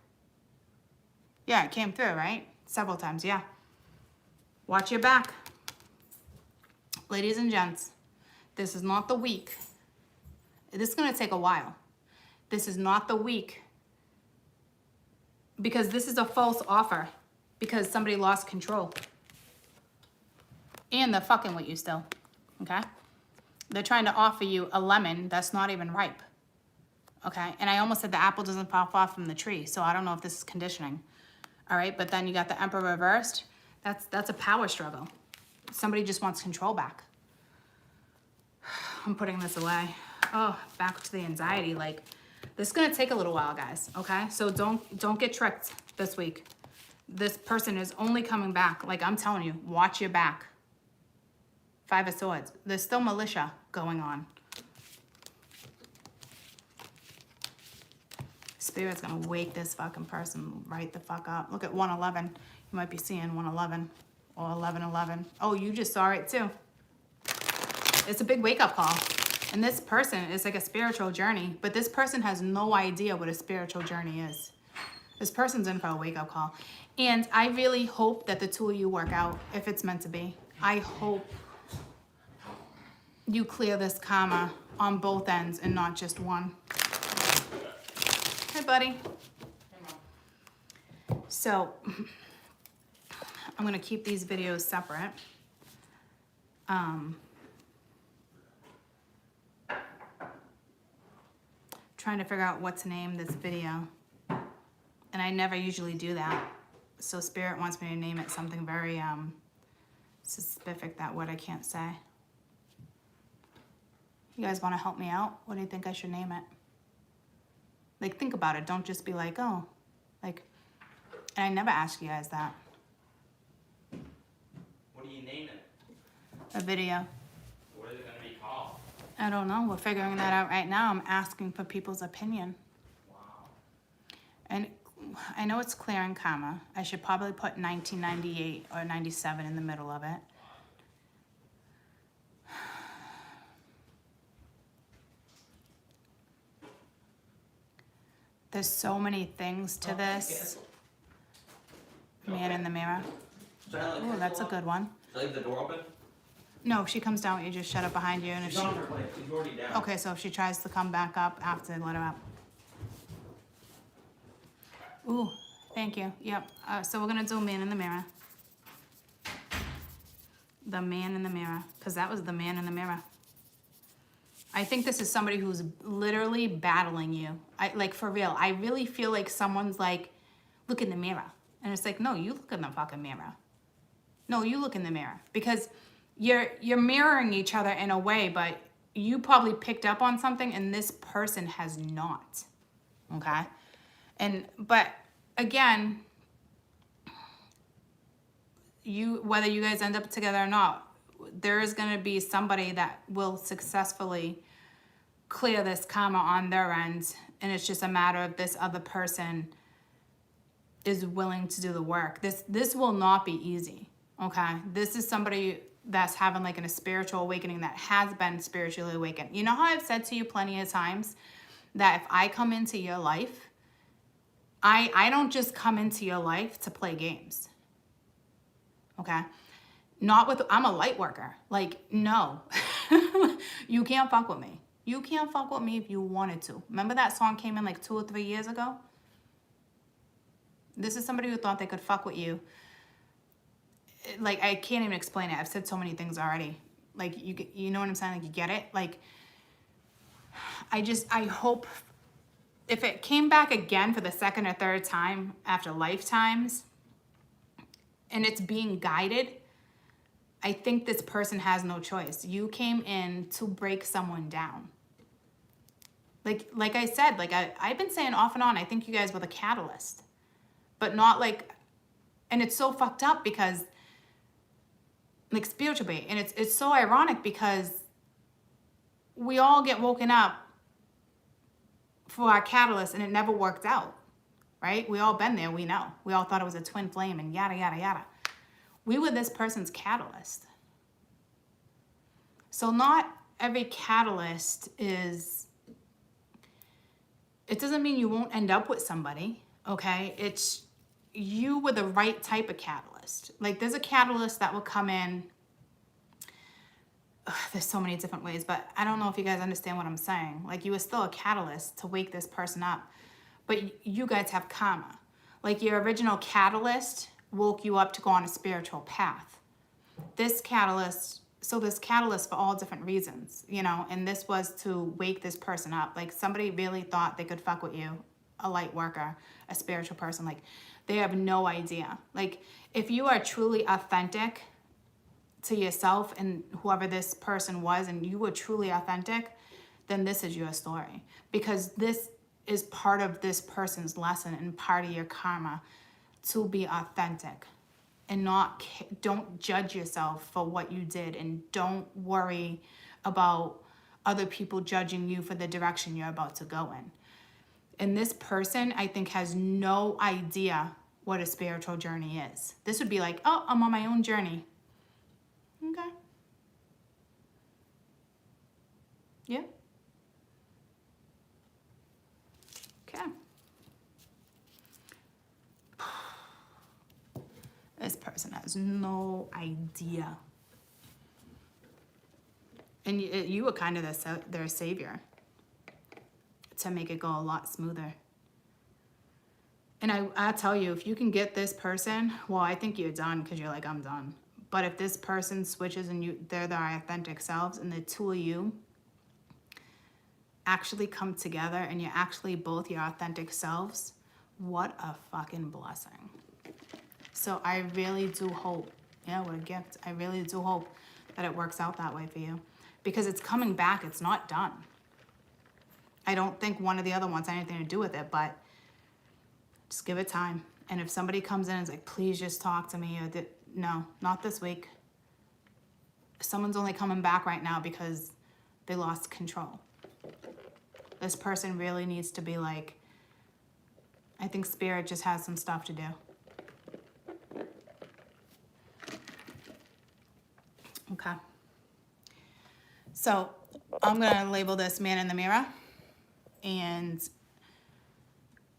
Yeah, it came through, right? Several times, yeah. Watch your back. Ladies and gents, this is not the week. This is going to take a while. This is not the week. Because this is a false offer. Because somebody lost control. And they're fucking with you still. Okay? They're trying to offer you a lemon that's not even ripe. Okay? And I almost said the apple doesn't pop off from the tree. So I don't know if this is conditioning. All right? But then you got the Emperor reversed. That's a power struggle. Somebody just wants control back. I'm putting this away. Oh, back to the anxiety. Like, this is gonna take a little while, guys, okay? So don't get tricked this week. This person is only coming back. Like, I'm telling you, watch your back. 5 of Swords. There's still militia going on. Spirit's gonna wake this fucking person right the fuck up. Look at 111. You might be seeing 111 or 1111. Oh, you just saw it too. It's a big wake-up call. And this person is like a spiritual journey, but this person has no idea what a spiritual journey is. This person's in for a wake-up call. And I really hope that the two of you work out if it's meant to be. I hope you clear this karma on both ends and not just one. Hey, buddy. So, I'm going to keep these videos separate. Trying to figure out what to name this video. And I never usually do that. So Spirit wants me to name it something very specific, that word I can't say. You guys want to help me out? What do you think I should name it? Like, think about it. Don't just be like, oh, like, and I never ask you guys that. What do you name it? A video. What is it going to be called? I don't know. We're figuring that out right now. I'm asking for people's opinion. Wow. And I know it's clearing karma. I should probably put 1998 or 97 in the middle of it. There's so many things to this. Man in the mirror. Oh, that's a good one. Should I leave the door open? No, if she comes down, you just shut it behind you. And if She's on her place. She's already down. okay, so if she tries to come back up after, let her up. Ooh, thank you. Yep. So we're gonna do man in the mirror. The man in the mirror, because that was the man in the mirror. I think this is somebody who's literally battling you. Like, for real. I really feel like someone's like, look in the mirror. And it's like, no, you look in the fucking mirror. No, you look in the mirror. Because you're mirroring each other in a way, but you probably picked up on something and this person has not. Okay? But again, whether you guys end up together or not, there is going to be somebody that will successfully clear this karma on their end, and it's just a matter of this other person is willing to do the work. This will not be easy, okay? This is somebody that's having like a spiritual awakening, that has been spiritually awakened. You know how I've said to you plenty of times that if I come into your life, I don't just come into your life to play games, okay? Not with, I'm a light worker. Like, no. You can't fuck with me. You can't fuck with me if you wanted to. Remember that song came in like 2 or 3 years ago? This is somebody who thought they could fuck with you. Like, I can't even explain it. I've said so many things already. Like, you know what I'm saying? Like, you get it? Like, I hope if it came back again for the 2nd or 3rd time after lifetimes and it's being guided, I think this person has no choice. You came in to break someone down. Like I said, like I've been saying off and on, I think you guys were the catalyst. But not like, and it's so fucked up because, like, spiritually, and it's so ironic because we all get woken up for our catalyst and it never worked out, right? We all been there, we know. We all thought it was a twin flame and yada, yada, yada. We were this person's catalyst. So not every catalyst is, it doesn't mean you won't end up with somebody, okay? It's you were the right type of catalyst. Like, there's a catalyst that will come in, there's so many different ways, but I don't know if you guys understand what I'm saying. Like, you were still a catalyst to wake this person up, but you guys have karma. Like, your original catalyst woke you up to go on a spiritual path. This catalyst, so there's catalysts for all different reasons, you know, and this was to wake this person up. Like, somebody really thought they could fuck with you, a light worker, a spiritual person. Like, they have no idea. Like, if you are truly authentic to yourself and whoever this person was, and you were truly authentic, then this is your story. Because this is part of this person's lesson and part of your karma to be authentic. And don't judge yourself for what you did, and don't worry about other people judging you for the direction you're about to go in. And this person, I think, has no idea what a spiritual journey is. This would be like, oh, I'm on my own journey. Okay. Yeah. Okay. This person has no idea. And you were kind of their savior to make it go a lot smoother. And I tell you, if you can get this person, well, I think you're done because you're like, I'm done. But if this person switches and they're their authentic selves, and the two of you actually come together and you're actually both your authentic selves, what a fucking blessing. So I really do hope, yeah, what a gift. I really do hope that it works out that way for you, because it's coming back. It's not done. I don't think one or the other wants anything to do with it, but just give it time. And if somebody comes in and is like, please just talk to me, or no, not this week. Someone's only coming back right now because they lost control. This person really needs to be like, I think Spirit just has some stuff to do. Okay. So I'm going to label this Man in the Mirror. And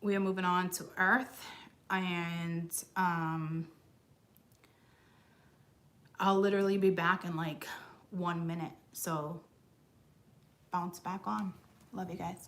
we are moving on to Earth. And I'll literally be back in like 1 minute. So bounce back on. Love you guys.